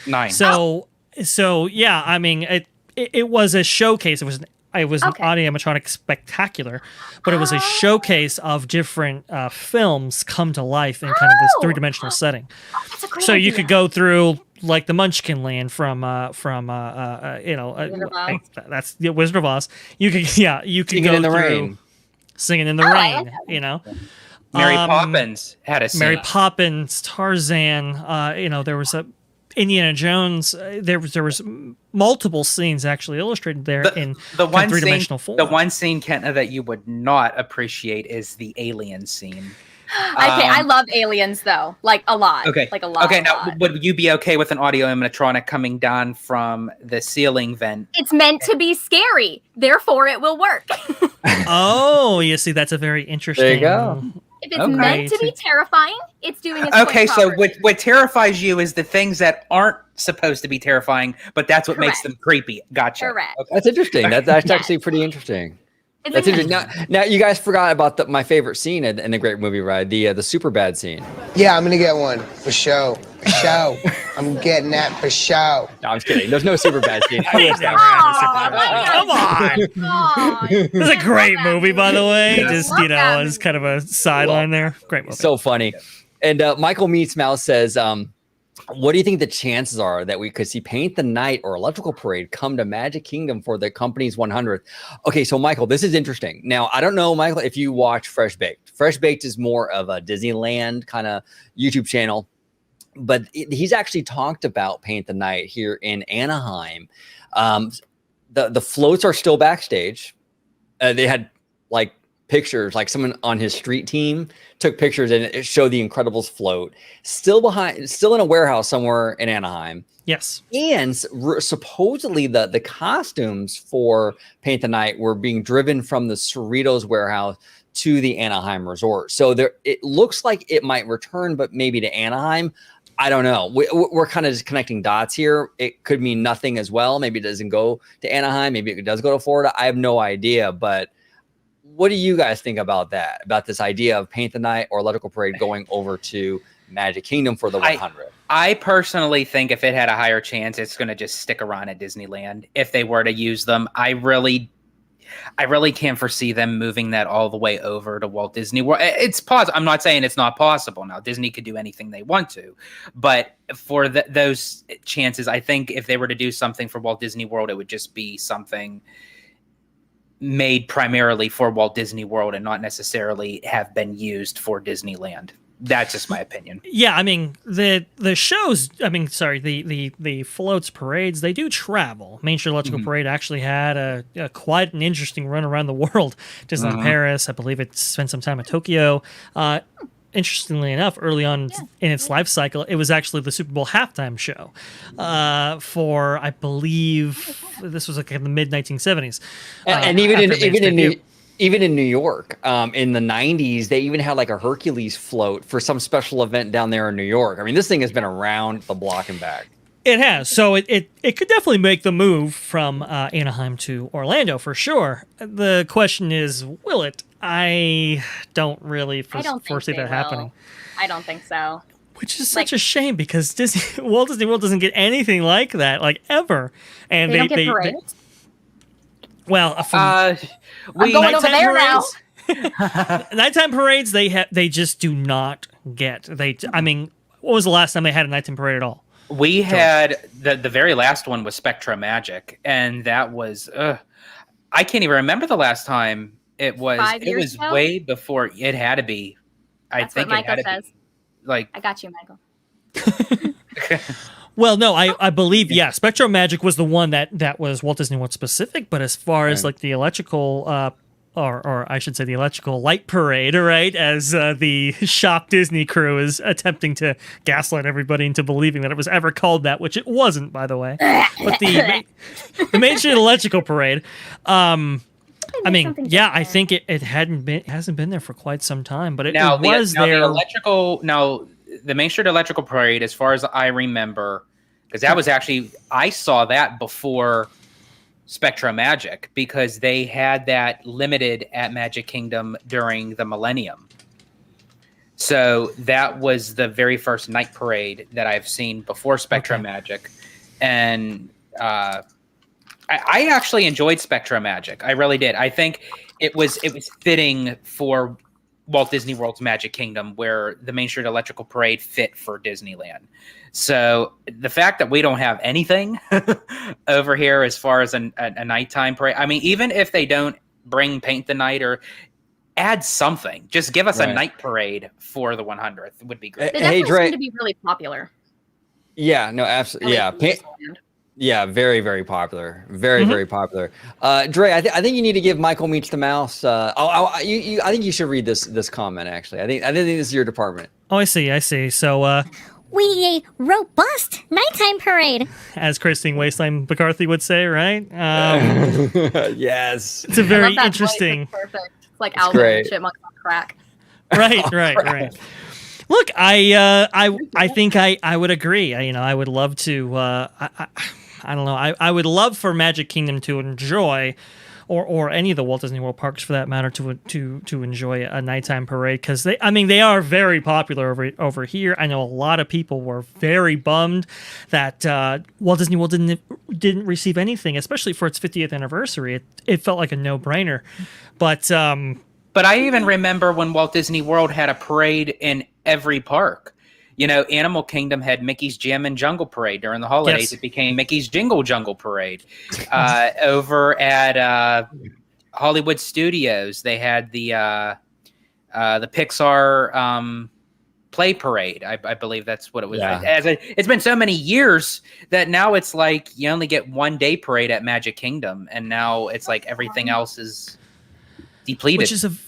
So yeah, I mean it was a showcase. It was an audio animatronic spectacular, but it was a showcase of different films come to life in kind of this three-dimensional setting. That's a great so idea. you could go through like the Munchkin Land from that's the Wizard of Oz. You could Singing go in the through Rain. Singing in the Rain. Mary Poppins had a scene. Mary Poppins, Tarzan. There was a Indiana Jones. There was multiple scenes actually illustrated there in one three-dimensional form. The one scene, Kenta, that you would not appreciate is the alien scene. I love aliens though, like a lot. Okay, like a lot. Okay, now would you be okay with an audio animatronic coming down from the ceiling vent? It's meant to be scary, therefore it will work. Oh, you see, that's a very interesting. There you go. If it's meant to be terrifying, it's doing its okay. So properly. what terrifies you is the things that aren't supposed to be terrifying, but that's what makes them creepy. Gotcha. Correct. Okay. That's interesting. That's actually pretty interesting. That's interesting. Now you guys forgot about my favorite scene in the Great Movie Ride, the super bad scene. Yeah, I'm gonna get one for show. For show. I'm getting that for show. No, I'm just kidding. There's no super bad scene. I wish that Come on. This is a great movie, by the way. Just as kind of a sideline there. Great movie. So funny. And Michael Meets Mouse says, what do you think the chances are that we could see Paint the Night or Electrical Parade come to Magic Kingdom for the company's 100th? Okay, so Michael, this is interesting. Now, I don't know, Michael, if you watch Fresh Baked. Fresh Baked is more of a Disneyland kind of YouTube channel, but he's actually talked about Paint the Night here in Anaheim. The floats are still backstage. They had like pictures, like someone on his street team took pictures and it showed the Incredibles float still in a warehouse somewhere in Anaheim. Yes. And supposedly the costumes for Paint the Night were being driven from the Cerritos warehouse to the Anaheim resort. So it looks like it might return, but maybe to Anaheim. I don't know. We're kind of just connecting dots here. It could mean nothing as well. Maybe it doesn't go to Anaheim. Maybe it does go to Florida. I have no idea, but what do you guys think about that? About this idea of Paint the Night or Electrical Parade going over to Magic Kingdom for the 100? I personally think if it had a higher chance, it's going to just stick around at Disneyland if they were to use them. I really can't foresee them moving that all the way over to Walt Disney World. It's possible. I'm not saying it's not possible. Now, Disney could do anything they want to, but for those chances, I think if they were to do something for Walt Disney World, it would just be something made primarily for Walt Disney World and not necessarily have been used for Disneyland. That's just my opinion. Yeah, I mean the shows. I mean, sorry, the floats, parades. They do travel. Main Street Electrical Parade actually had a quite an interesting run around the world. Disneyland Paris, I believe it spent some time at Tokyo. Interestingly enough, early on in its life cycle, it was actually the Super Bowl halftime show for, I believe, this was like in the mid 1970s. And even in New York, in the 90s, they even had like a Hercules float for some special event down there in New York. I mean, this thing has been around the block and back. It has. So it could definitely make the move from Anaheim to Orlando for sure. The question is, will it? I don't really foresee that happening. I don't think so. Which is such a shame because Walt Disney World doesn't get anything like that, like ever. And they don't get parades? Well, I'm going over there now. Nighttime parades, they just do not get. I mean, what was the last time they had a nighttime parade at all? We had the very last one was Spectra Magic, and that was I can't even remember the last time it was. 5 years it was ago? way before it had to be. That's I think what it had Michael to says. be like. I got you, Michael. Well, no, I believe, Spectro Magic was the one that was Walt Disney World specific, but as far as like the electrical, or I should say the electrical light parade, right, as the Shop Disney crew is attempting to gaslight everybody into believing that it was ever called that, which it wasn't, by the way. But the Main Street Electrical Parade, I mean, I think it hasn't been there for quite some time, but it was there. The Main Street Electrical Parade, as far as I remember, because that was actually, I saw that before Spectra Magic, because they had that limited at Magic Kingdom during the Millennium. So that was the very first night parade that I've seen before Spectra Magic. And I actually enjoyed Spectra Magic. I really did. I think it was fitting for Walt Disney World's Magic Kingdom, where the Main Street Electrical Parade fit for Disneyland. So the fact that we don't have anything over here as far as a nighttime parade, I mean, even if they don't bring Paint the Night or add something, just give us a night parade for the 100th would be great. They definitely seem to be really popular. Yeah, no, absolutely. Yeah, very, very popular. Very popular. Dre, I think you need to give Michael Meets the Mouse. I think you should read this comment. Actually, I think this is your department. Oh, I see. So, we robust nighttime parade, as Christine Wasteland McCarthy would say, right? Yes, it's a very interesting. It's perfect. It's like Alvin and Chipmunk on crack. Right. Look, I think I would agree. I would love to. I don't know. I would love for Magic Kingdom to enjoy, or any of the Walt Disney World parks for that matter, to enjoy a nighttime parade, because they are very popular over here. I know a lot of people were very bummed that Walt Disney World didn't receive anything, especially for its 50th anniversary. It felt like a no-brainer, but I even remember when Walt Disney World had a parade in every park. Animal Kingdom had Mickey's Jam and Jungle Parade during the holidays. Yes. It became Mickey's Jingle Jungle Parade. Over at Hollywood Studios, they had the Pixar Play Parade. I believe that's what it was. Yeah. It's been so many years that now it's like you only get 1 day parade at Magic Kingdom, and now it's like everything else is depleted.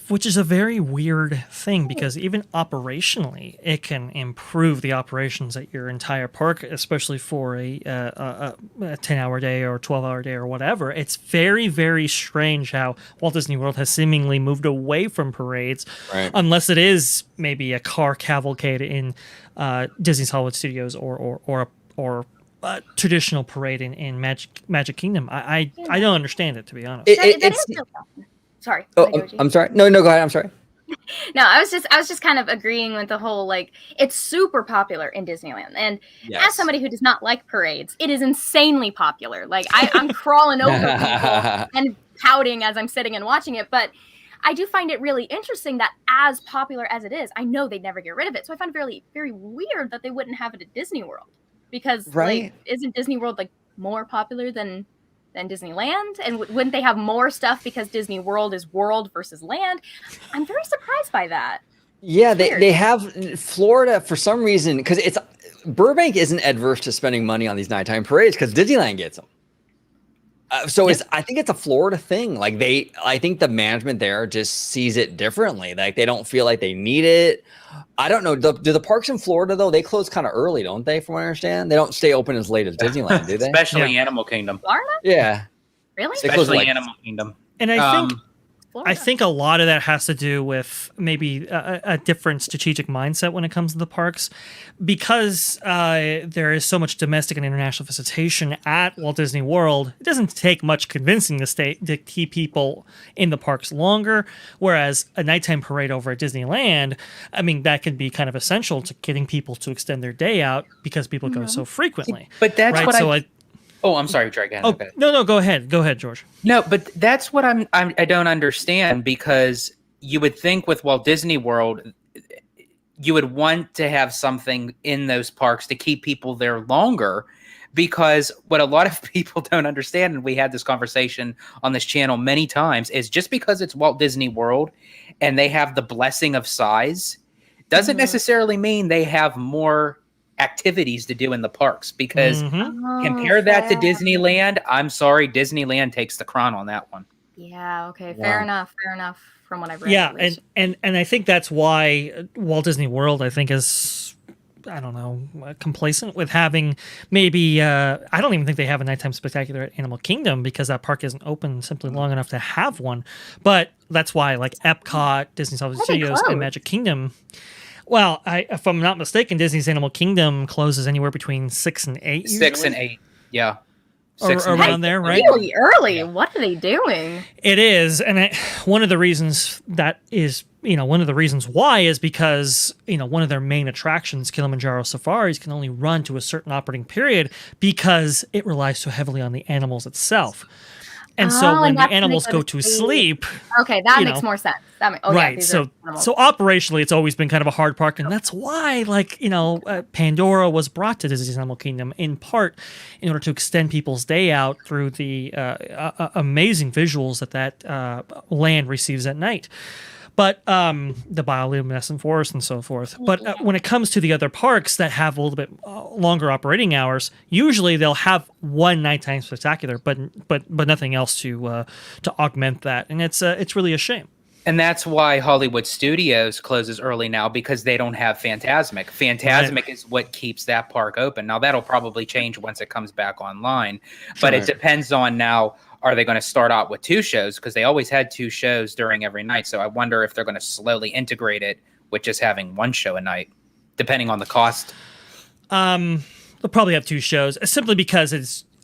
Which is a very weird thing, because even operationally, it can improve the operations at your entire park, especially for a 10-hour day or 12-hour day or whatever. It's very, very strange how Walt Disney World has seemingly moved away from parades, Right. unless it is maybe a car cavalcade in Disney's Hollywood Studios or a traditional parade in Magic Kingdom. I don't understand it, to be honest. Sorry. Oh, I'm sorry. No, go ahead. I'm sorry. No, I was just kind of agreeing with the whole, like, it's super popular in Disneyland. And as somebody who does not like parades, it is insanely popular. Like, I'm crawling over people and pouting as I'm sitting and watching it. But I do find it really interesting that as popular as it is, I know they'd never get rid of it. So I find it very, very weird that they wouldn't have it at Disney World. Because, like, isn't Disney World, like, more popular than Disneyland? And wouldn't they have more stuff because Disney World is world versus land? I'm very surprised by that. Yeah, they have Florida for some reason, because Burbank isn't adverse to spending money on these nighttime parades because Disneyland gets them. I think it's a Florida thing. Like I think the management there just sees it differently. Like they don't feel like they need it. I don't know. Do the parks in Florida though? They close kind of early, don't they? From what I understand, they don't stay open as late as Disneyland, do they? Especially Animal Kingdom. Florida? Yeah. Really? Especially Animal Kingdom. And I think a lot of that has to do with maybe a different strategic mindset when it comes to the parks, because there is so much domestic and international visitation at Walt Disney World. It doesn't take much convincing to keep people in the parks longer, whereas a nighttime parade over at Disneyland, I mean, that can be kind of essential to getting people to extend their day out because people go so frequently. But that's right? what Oh, I'm sorry, Drake. No, go ahead. Go ahead, George. No, but that's what I don't understand, because you would think with Walt Disney World, you would want to have something in those parks to keep people there longer, because what a lot of people don't understand, and we had this conversation on this channel many times, is just because it's Walt Disney World and they have the blessing of size doesn't necessarily mean they have more activities to do in the parks, because compare that to Disneyland. I'm sorry, Disneyland takes the crown on that one. Yeah, okay, fair enough from what I've read. Yeah, and I think that's why Walt Disney World, I think, is, I don't know, complacent with having maybe I don't even think they have a nighttime spectacular at Animal Kingdom, because that park isn't open simply long enough to have one. But that's why, like, Epcot, Disney's Hollywood Studios, and Magic Kingdom. Well, if I'm not mistaken, Disney's Animal Kingdom closes anywhere between 6 and 8. 6 and 8, yeah. Around there, right? Really early. Yeah. What are they doing? It is, and one of the reasons why is because one of their main attractions, Kilimanjaro Safaris, can only run to a certain operating period because it relies so heavily on the animals itself. And so when the animals go to sleep, okay, that makes more sense. Right. Yeah, so operationally, it's always been kind of a hard park, and that's why, Pandora was brought to Disney's Animal Kingdom in part in order to extend people's day out through the amazing visuals that land receives at night. But the bioluminescent forest and so forth. But when it comes to the other parks that have a little bit longer operating hours, usually they'll have one nighttime spectacular, but nothing else to augment that, and it's really a shame. And that's why Hollywood Studios closes early now, because they don't have Fantasmic. Fantasmic is what keeps that park open. Now, that'll probably change once it comes back online. But it depends on now, are they going to start out with 2 shows? Because they always had 2 shows during every night. So I wonder if they're going to slowly integrate it with just having 1 show a night, depending on the cost. They'll probably have 2 shows, simply because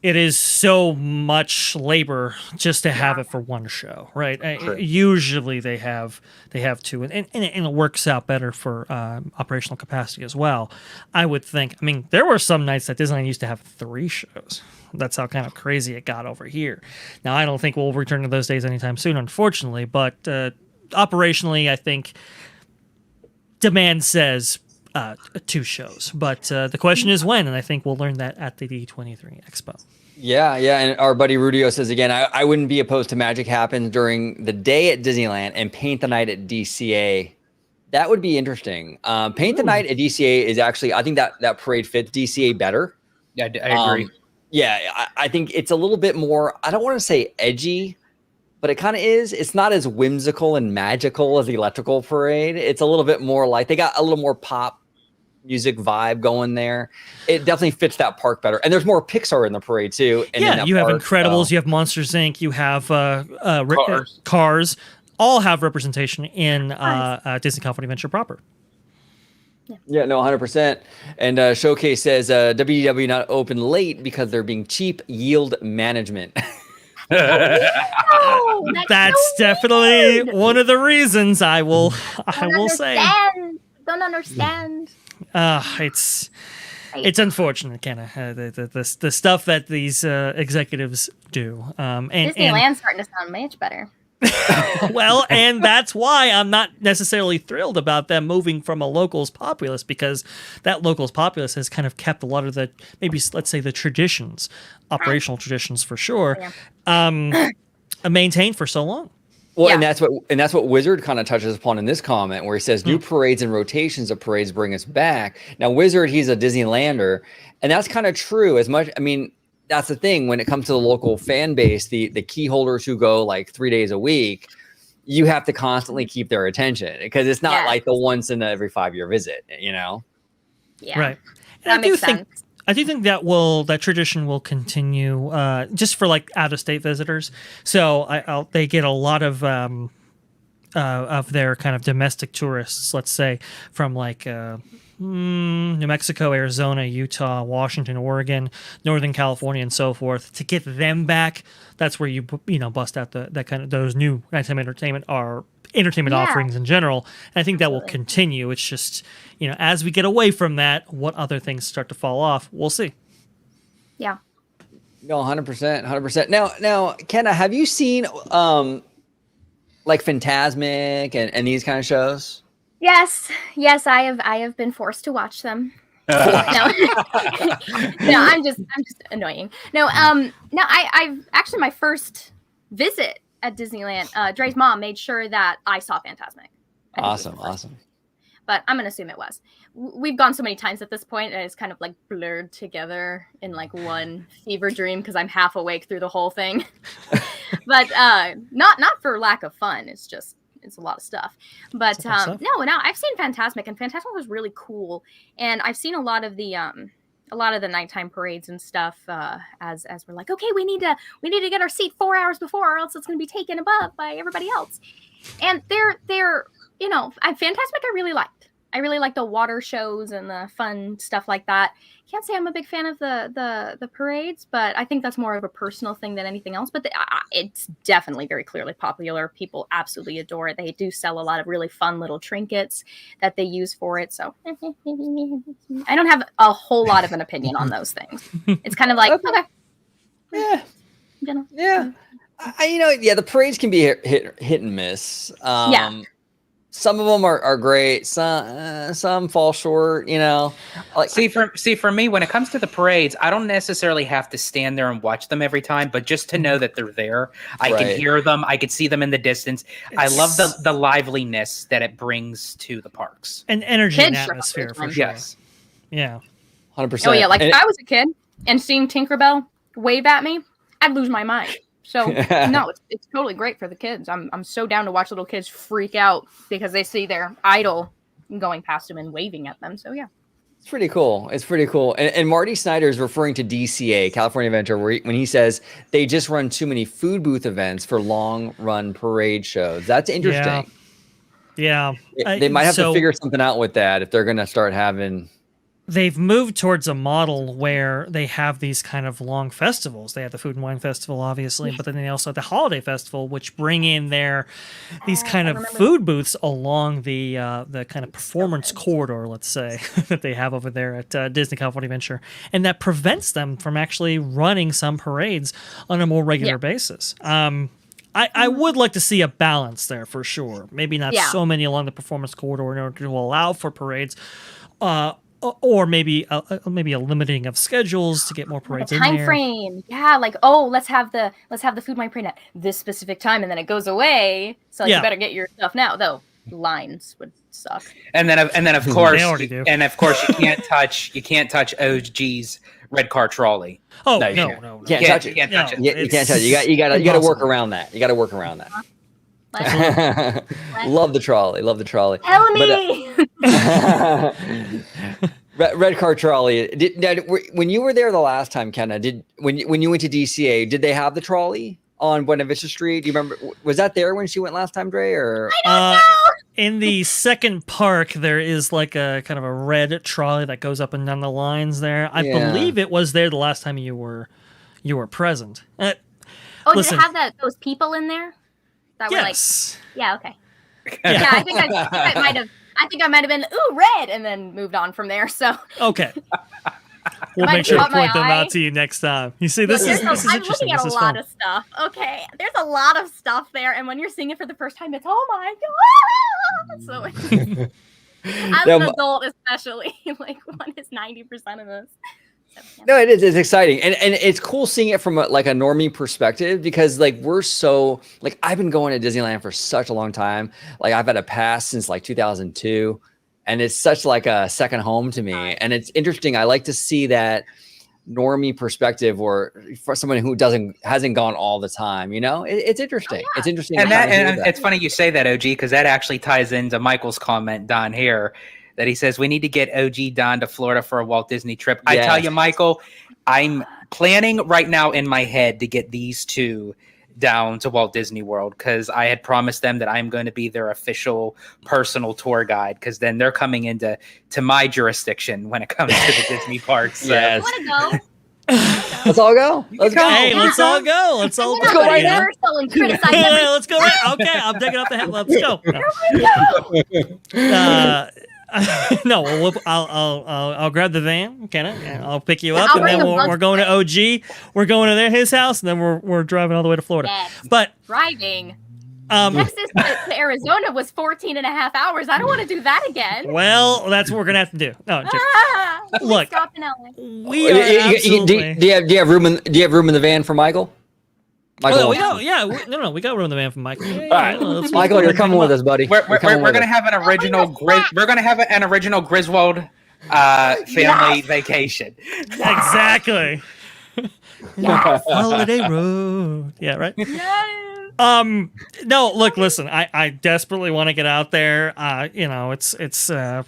it is so much labor just to have it for 1 show, right? Usually they have 2, and it works out better for operational capacity as well, I would think. I mean, there were some nights that Disneyland used to have 3 shows. That's how kind of crazy it got over here. Now, I don't think we'll return to those days anytime soon, unfortunately, but operationally, I think demand says two shows. But the question is when, and I think we'll learn that at the D23 Expo. Yeah, and our buddy Rudio says again, I wouldn't be opposed to magic happens during the day at Disneyland and paint the night at DCA. That would be interesting. Paint the night at DCA is actually, I think that parade fits DCA better. Yeah, I agree. I think it's a little bit more, I don't want to say edgy, but it kind of is. It's not as whimsical and magical as the electrical parade. It's a little bit more like they got a little more pop music vibe going there. It definitely fits that park better. And there's more Pixar in the parade too. And you have Incredibles, you have Monsters Inc., you have Cars, all have representation in Disney California Adventure proper. Yeah, no, 100%. And Showcase says WDW not open late because they're being cheap yield management. That's definitely one of the reasons I will say. Don't understand. It's unfortunate, Kenna, the stuff that these executives do. Disneyland's starting to sound much better. Well, and that's why I'm not necessarily thrilled about them moving from a locals populace, because that locals populace has kind of kept a lot of the, maybe let's say the traditions, operational traditions for sure, maintained for so long. Well, and that's what Wizard kind of touches upon in this comment, where he says new parades and rotations of parades bring us back. Now, Wizard, he's a Disneylander, and that's kind of true. That's the thing when it comes to the local fan base, the key holders who go like 3 days a week, you have to constantly keep their attention because it's not like the once in every 5-year visit, you know? Yeah. Right. That makes sense. I do think that tradition will continue just for like out of state visitors. So they get a lot of their kind of domestic tourists, let's say from like New Mexico, Arizona, Utah, Washington, Oregon, Northern California, and so forth. To get them back, that's where you bust out that kind of those new nighttime entertainment offerings in general. And I think that will continue. It's just as we get away from that, what other things start to fall off, we'll see. Yeah. No, 100%. Now, Kenna, have you seen like Fantasmic and these kind of shows? Yes, I have been forced to watch them. No, I'm just annoying. I've actually my first visit at Disneyland. Dre's mom made sure that I saw Fantasmic. Awesome. But I'm gonna assume it was. We've gone so many times at this point, and it's kind of like blurred together in like one fever dream because I'm half awake through the whole thing. But not for lack of fun. It's a lot of stuff. But no, I've seen Fantasmic, and Fantasmic was really cool. And I've seen a lot of the nighttime parades and stuff. As we're like, okay, we need to get our seat 4 hours before, or else it's going to be taken above by everybody else. And they're Fantasmic I really liked. I really like the water shows and the fun stuff like that. Can't say I'm a big fan of the parades, but I think that's more of a personal thing than anything else. But it's definitely very clearly popular. People absolutely adore it. They do sell a lot of really fun little trinkets that they use for it. So I don't have a whole lot of an opinion on those things. It's kind of like, okay. Yeah. The parades can be hit and miss. Some of them are great. Some fall short. Like see for me, when it comes to the parades, I don't necessarily have to stand there and watch them every time, but just to know that they're there, I can hear them, I can see them in the distance. I love the liveliness that it brings to the parks and energy and atmosphere for sure. Yes, yeah, 100%. Oh yeah, like if I was a kid and seeing Tinkerbell wave at me, I'd lose my mind. So no, it's totally great for the kids. I'm so down to watch little kids freak out because they see their idol going past them and waving at them. So yeah, it's pretty cool. And Marty Snyder is referring to DCA, California Adventure, when he says they just run too many food booth events for long run parade shows. That's interesting. Yeah, they might have to figure something out with that if they're going to start having. They've moved towards a model where they have these kind of long festivals. They have the Food and Wine Festival, obviously, but then they also have the Holiday Festival, which bring in these kind of food booths along the kind of performance corridor, let's say, that they have over there at Disney California Adventure, and that prevents them from actually running some parades on a more regular basis. I would like to see a balance there for sure. Maybe not so many along the performance corridor in order to allow for parades, or maybe a limiting of schedules to get more parades in there. Time frame, yeah, like let's have the food wine parade at this specific time, and then it goes away. So you better get your stuff now. Though lines would suck. And then of course, They already do. and of course you can't touch OG's red car trolley. Oh No, no, you no, no. Can't touch it. You can't touch it. You can't touch it. You got to work around that. You got to work around that. Love the trolley. Love the trolley. Tell me. Red car trolley. When you were there the last time, Kenna, when you went to DCA, did they have the trolley on Buena Vista Street? Do you remember? Was that there when she went last time, Dre? Or I don't know. In the second park, there is like a kind of a red trolley that goes up and down the lines there. I believe it was there the last time you were present. Listen, did it have those people in there? That were yes. Okay. Yeah, I think I might have. I think I might have been red, and then moved on from there. So okay, we'll make sure to point them out to you next time. You see, this is interesting. I'm looking at a lot of stuff. Okay, there's a lot of stuff there, and when you're seeing it for the first time, it's my god. So as an adult, especially, like one is 90% of this. No, it is. It's exciting, and it's cool seeing it from a normie perspective, because we're so I've been going to Disneyland for such a long time. I've had a pass since 2002, and it's such a second home to me. And it's interesting. I like to see that normie perspective, or for someone who hasn't gone all the time. It's interesting. It's interesting. And it's funny you say that, OG, because that actually ties into Michael's comment down here. That he says we need to get OG down to Florida for a Walt Disney trip. Yes. I tell you, Michael, I'm planning right now in my head to get these two down to Walt Disney World, because I had promised them that I'm going to be their official personal tour guide, because then they're coming into my jurisdiction when it comes to the Disney parks. So. Yes. Want to go? Let's all go. Let's go. Hey, let's all go. Let's all go right now. Yeah, let's go. Right. Okay, I'm taking off the hat. Let's go. No, I'll grab the van, I'll pick you up, and then we're going to OG. We're going to his house, and then we're driving all the way to Florida. Yes. But driving Texas to Arizona was 14 and a half hours. I don't want to do that again. Well, that's what we're gonna have to do. No, look, stop in LA. We are absolutely. Do you have room in the van for Michael? Michael, we got room in the van for Michael. All right, Michael, you're coming with us, buddy. We're gonna have an original We're gonna have an original Griswold family vacation. Exactly. Holiday Road. Yeah, right. No, look, listen. I desperately want to get out there. It's the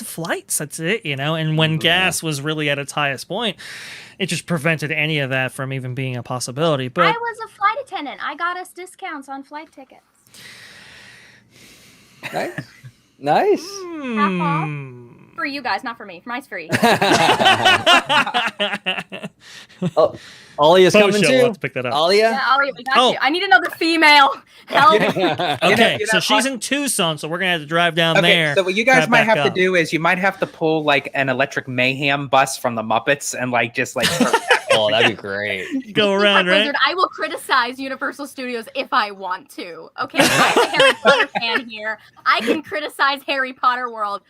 flights. That's it. And when gas was really at its highest point, it just prevented any of that from even being a possibility. But I was a flight attendant. I got us discounts on flight tickets. Nice. Half off. For you guys, not for me. Mine's free. Alia's coming too. Let's pick that up. Alia? Yeah, Alia, we got you. I need another female. Help. Okay, so she's in Tucson, so we're going to have to drive down there. So what you guys might have to do is you might have to pull an electric mayhem bus from the Muppets and oh, that'd be great. Go around, right? Wizard, I will criticize Universal Studios if I want to. Okay, I'm a Harry Potter fan here. I can criticize Harry Potter World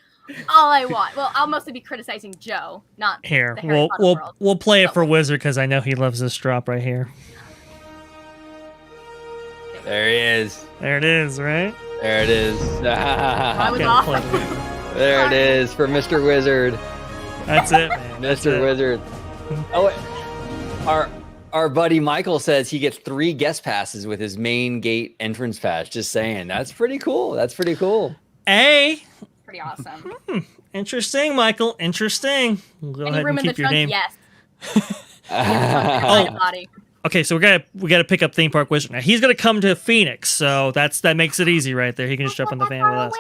all I want. Well, I'll mostly be criticizing Joe, not here. The Harry Potter world. We'll play it for Wizard, because I know he loves this drop right here. There he is. There it is, right? There it is. That was awesome. There it is for Mr. Wizard. That's it, man. Mr. Wizard. Oh, our buddy Michael says he gets 3 guest passes with his main gate entrance pass. Just saying, that's pretty cool. Pretty awesome. Interesting, Michael. Interesting. Go ahead and keep your name. Yes. Okay, so we gotta pick up Theme Park Wizard. Now he's gonna come to Phoenix, so that makes it easy right there. He can just jump in the van with us.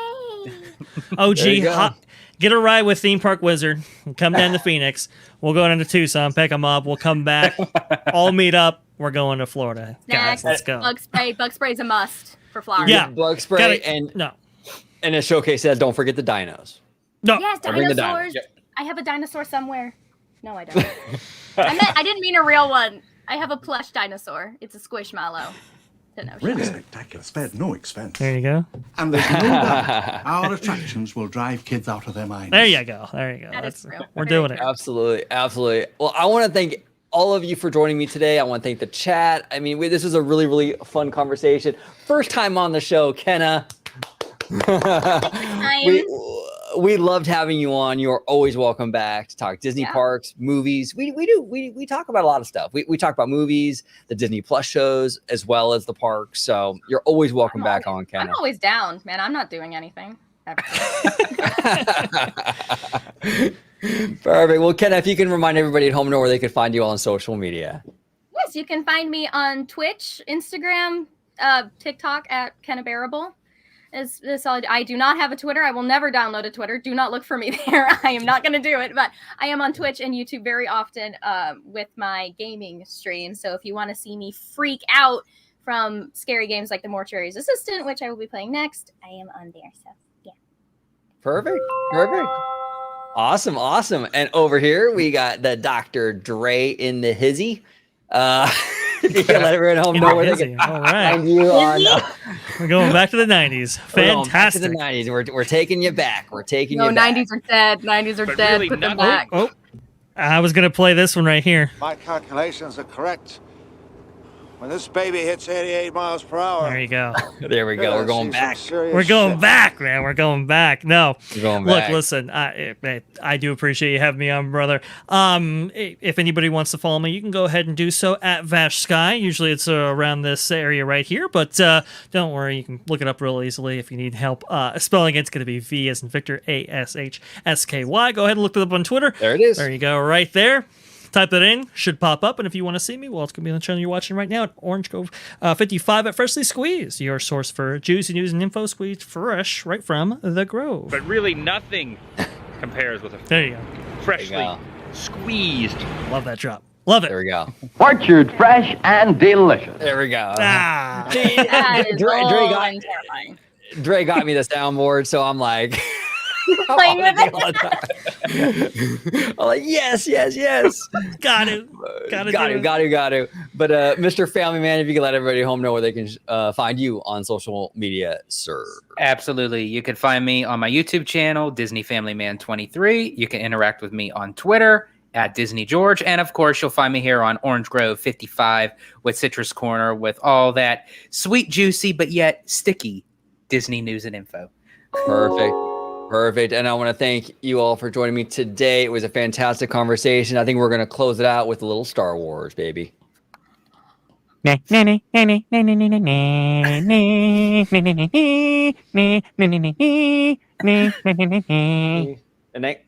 OG, get a ride with Theme Park Wizard. Come down to Phoenix. We'll go down to Tucson, pick him up. We'll come back. All meet up. We're going to Florida. Guys, let's go. Bug spray is a must for Florida. Yeah, bug spray and a showcase says, don't forget the dinos. No. Yes, dinosaurs. I have a dinosaur somewhere. No, I don't. I didn't mean a real one. I have a plush dinosaur. It's a squishmallow. Really spectacular. Spared no expense. There you go. And there's no doubt our attractions will drive kids out of their minds. There you go. That's true. We're doing it. Absolutely. Well, I want to thank all of you for joining me today. I want to thank the chat. I mean, this was a really, really fun conversation. First time on the show, Kenna. We loved having you on. You're always welcome back to talk Disney parks, movies. We talk about a lot of stuff. We talk about movies, the Disney Plus shows, as well as the parks. So you're always welcome back on, Kenna. I'm always down, man. I'm not doing anything. Perfect. Well, Kenna, if you can remind everybody at home know where they can find you on social media. Yes, you can find me on Twitch, Instagram, TikTok at Kenna Bearable. I do not have a Twitter. I will never download a Twitter. Do not look for me there. I am not going to do it. But I am on Twitch and YouTube very often with my gaming stream. So if you want to see me freak out from scary games like The Mortuary's Assistant, which I will be playing next, I am on there. So yeah. Perfect. Awesome. And over here we got the Dr. Dre in the hizzy. You can let everyone home know where they can find you on. We're going back to the 90s. Fantastic. Back to the 90s. We're taking you back. No, 90s are dead. 90s are dead. Really Put them back. Oh, I was going to play this one right here. My calculations are correct. When this baby hits 88 miles per hour. There you go. There we go. We're going back. We're going back, man. We're going back. No. We're going back. Look, listen, I do appreciate you having me on, brother. If anybody wants to follow me, you can go ahead and do so at VashSky. Usually it's around this area right here, but don't worry. You can look it up real easily if you need help. Spelling it's going to be V as in Victor, ASHSKY. Go ahead and look it up on Twitter. There it is. There you go, right there. Type that in, should pop up. And if you want to see me, well, it's going to be on the channel you're watching right now at Orange Grove 55 at Freshly Squeezed, your source for juicy news and info squeezed fresh right from the Grove. But really, nothing compares with a there you go. Freshly squeezed. Love that drop. Love it. There we go. Orchard fresh and delicious. There we go. Dre got me the soundboard, so I'm like... playing with it. I'm like, yes. Got to. But Mr. Family Man, if you can let everybody home know where they can find you on social media, sir. Absolutely. You can find me on my YouTube channel, Disney Family Man 23. You can interact with me on Twitter at Disney George. And of course, you'll find me here on Orange Grove 55 with Citrus Corner with all that sweet, juicy, but yet sticky Disney news and info. Perfect. And I want to thank you all for joining me today. It was a fantastic conversation. I think we're going to close it out with a little Star Wars, baby. And they